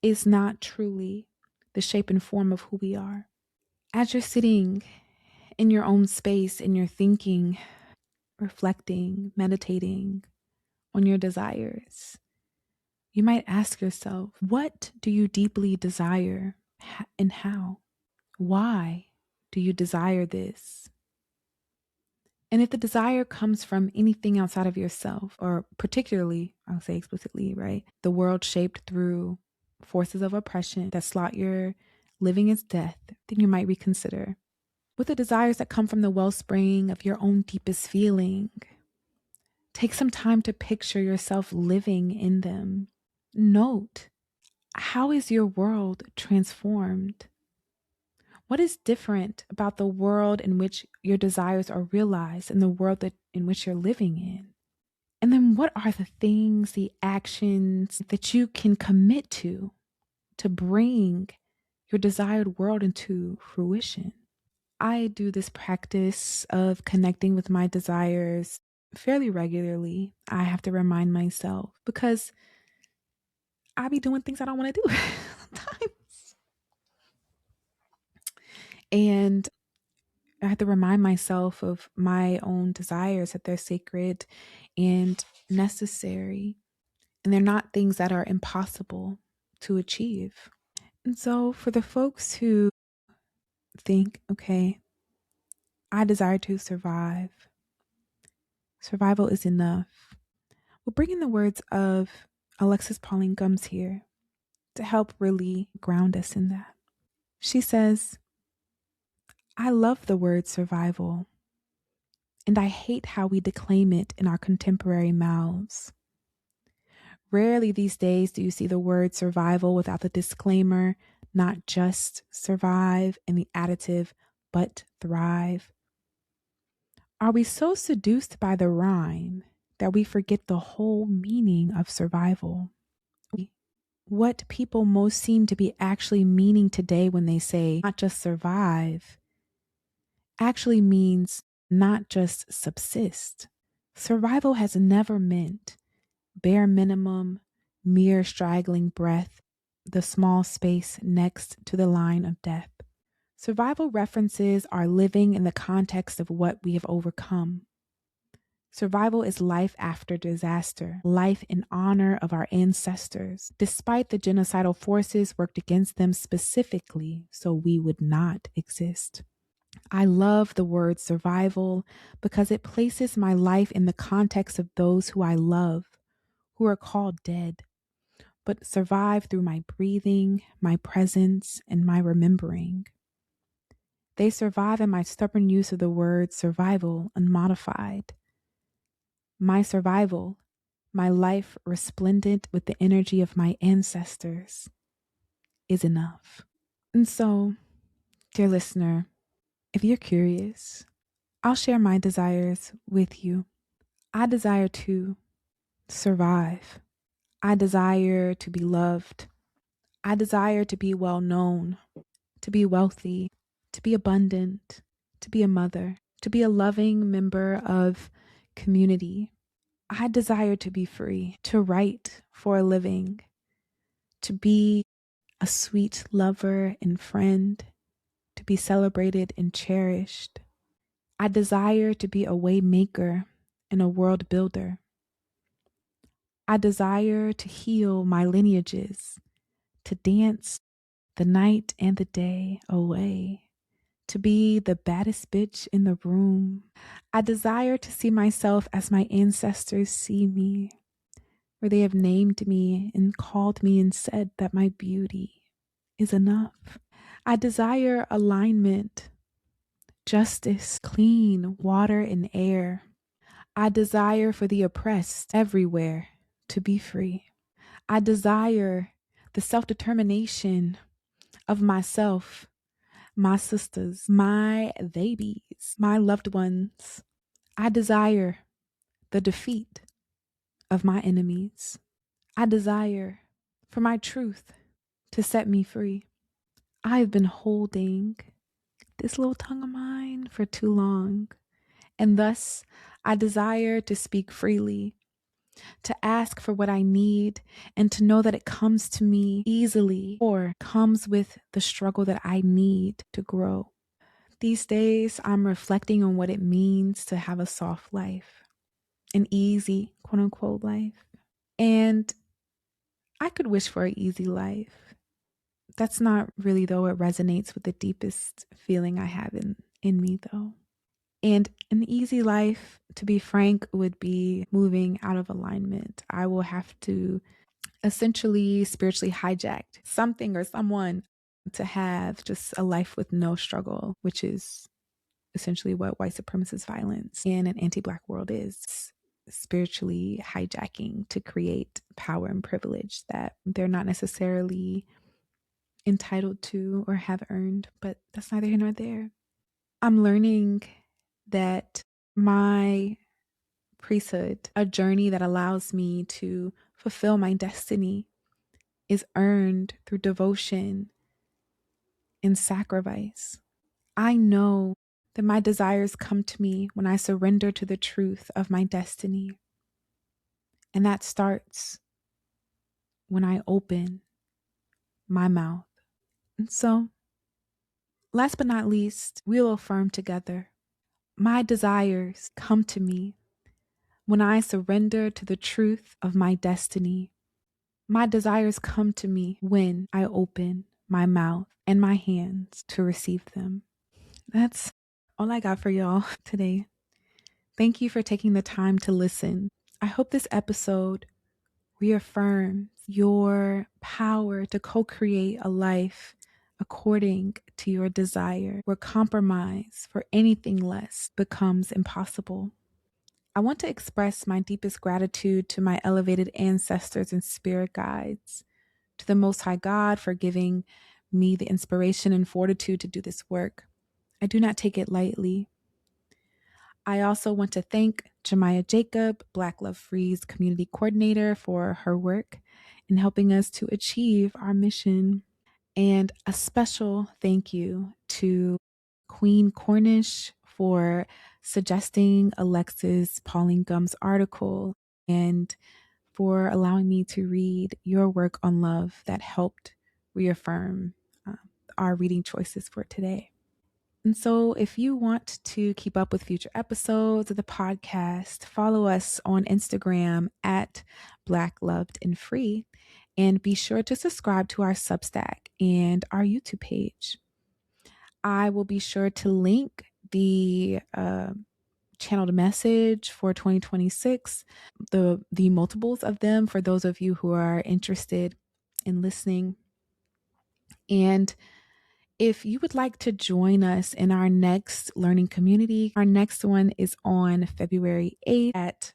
Speaker 1: is not truly the shape and form of who we are. As you're sitting in your own space and you're thinking, reflecting, meditating on your desires, you might ask yourself, what do you deeply desire and how? Why do you desire this? And if the desire comes from anything outside of yourself, or particularly, I'll say explicitly, right, the world shaped through forces of oppression that slot your living as death, then you might reconsider. With the desires that come from the wellspring of your own deepest feeling, take some time to picture yourself living in them. Note, how is your world transformed? What is different about the world in which your desires are realized and the world in which you're living in? And then what are the things, the actions that you can commit to bring your desired world into fruition? I do this practice of connecting with my desires fairly regularly. I have to remind myself because I be doing things I don't want to do sometimes. And I have to remind myself of my own desires, that they're sacred and necessary. And they're not things that are impossible to achieve. And so for the folks who think, okay, I desire to survive, survival is enough. We'll bring in the words of Alexis Pauline Gumbs here to help really ground us in that. She says, I love the word survival, and I hate how we declaim it in our contemporary mouths. Rarely these days do you see the word survival without the disclaimer, not just survive, and the additive, but thrive. Are we so seduced by the rhyme that we forget the whole meaning of survival? What people most seem to be actually meaning today when they say not just survive actually means not just subsist. Survival has never meant bare minimum, mere straggling breath, the small space next to the line of death. Survival references are living in the context of what we have overcome. Survival is life after disaster, life in honor of our ancestors, despite the genocidal forces worked against them specifically so we would not exist. I love the word survival because it places my life in the context of those who I love, who are called dead, but survive through my breathing, my presence, and my remembering. They survive in my stubborn use of the word survival unmodified. My survival, my life resplendent with the energy of my ancestors, is enough. And so, dear listener, if you're curious, I'll share my desires with you. I desire to survive. I desire to be loved. I desire to be well known, to be wealthy, to be abundant, to be a mother, to be a loving member of community. I desire to be free, to write for a living, to be a sweet lover and friend, to be celebrated and cherished. I desire to be a way maker and a world builder. I desire to heal my lineages, to dance the night and the day away, to be the baddest bitch in the room. I desire to see myself as my ancestors see me, where they have named me and called me and said that my beauty is enough. I desire alignment, justice, clean water and air. I desire for the oppressed everywhere to be free. I desire the self-determination of myself, my sisters, my babies, my loved ones. I desire the defeat of my enemies. I desire for my truth to set me free. I have been holding this little tongue of mine for too long, And thus, I desire to speak freely, to ask for what I need, and to know that it comes to me easily or comes with the struggle that I need to grow. These days, I'm reflecting on what it means to have a soft life, an easy, quote unquote, life. And I could wish for an easy life. That's not really, though, it resonates with the deepest feeling I have in me, though. And an easy life, to be frank, would be moving out of alignment. I will have to essentially spiritually hijack something or someone to have just a life with no struggle, which is essentially what white supremacist violence in an anti-Black world is. Spiritually hijacking to create power and privilege that they're not necessarily entitled to or have earned, but that's neither here nor there. I'm learning that my priesthood, a journey that allows me to fulfill my destiny, is earned through devotion and sacrifice. I know that my desires come to me when I surrender to the truth of my destiny. And that starts when I open my mouth. And so, last but not least, we'll affirm together. My desires come to me when I surrender to the truth of my destiny. My desires come to me when I open my mouth and my hands to receive them. That's all I got for y'all today. Thank you for taking the time to listen. I hope this episode reaffirms your power to co-create a life according to your desire, where compromise for anything less becomes impossible. I want to express my deepest gratitude to my elevated ancestors and spirit guides, to the Most High God for giving me the inspiration and fortitude to do this work. I do not take it lightly. I also want to thank Jemiah Jacob, Black Love Free's community coordinator, for her work in helping us to achieve our mission. And a special thank you to Queen Cornish for suggesting Alexis Pauline Gumb's article and for allowing me to read your work on love that helped reaffirm our reading choices for today. And so, if you want to keep up with future episodes of the podcast, follow us on Instagram at black.loved.free, and be sure to subscribe to our Substack and our YouTube page. I will be sure to link the channeled message for 2026, the multiples of them for those of you who are interested in listening. And if you would like to join us in our next learning community, our next one is on February 8th at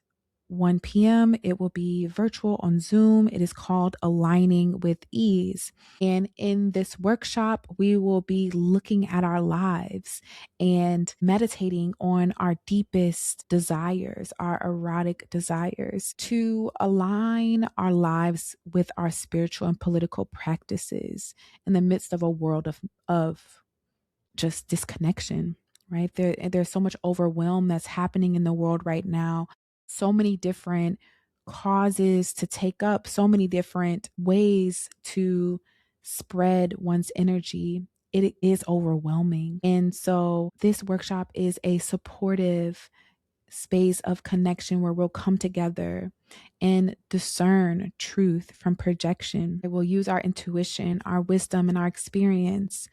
Speaker 1: 1 p.m. It will be virtual on Zoom. It is called Aligning with Ease. And in this workshop, we will be looking at our lives and meditating on our deepest desires, our erotic desires, to align our lives with our spiritual and political practices in the midst of a world of just disconnection, right? There's so much overwhelm that's happening in the world right now. So many different causes to take up, so many different ways to spread one's energy. It is overwhelming. And so this workshop is a supportive space of connection where we'll come together and discern truth from projection. We'll use our intuition, our wisdom, and our experience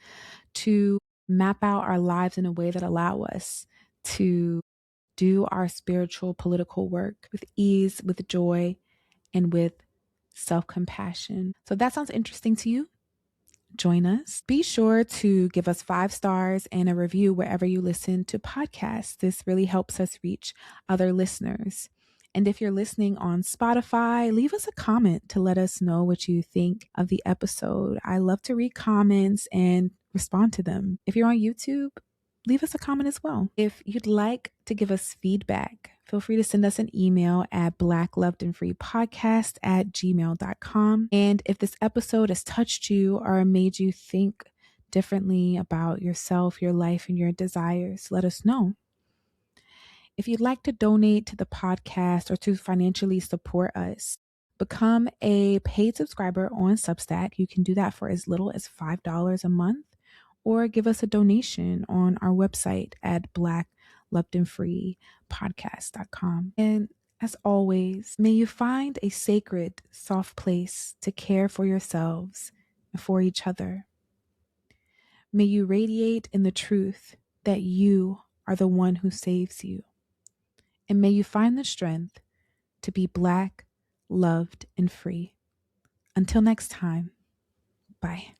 Speaker 1: to map out our lives in a way that allow us to do our spiritual political work with ease, with joy, and with self-compassion. So if that sounds interesting to you, join us. Be sure to give us 5 stars and a review wherever you listen to podcasts. This really helps us reach other listeners. And if you're listening on Spotify, leave us a comment to let us know what you think of the episode. I love to read comments and respond to them. If you're on YouTube, leave us a comment as well. If you'd like to give us feedback, feel free to send us an email at black.loved.free@gmail.com. And if this episode has touched you or made you think differently about yourself, your life, and your desires, let us know. If you'd like to donate to the podcast or to financially support us, become a paid subscriber on Substack. You can do that for as little as $5 a month, or give us a donation on our website at black.loved.free podcast.com. And as always, may you find a sacred, soft place to care for yourselves and for each other. May you radiate in the truth that you are the one who saves you. And may you find the strength to be Black, loved, and free. Until next time, bye.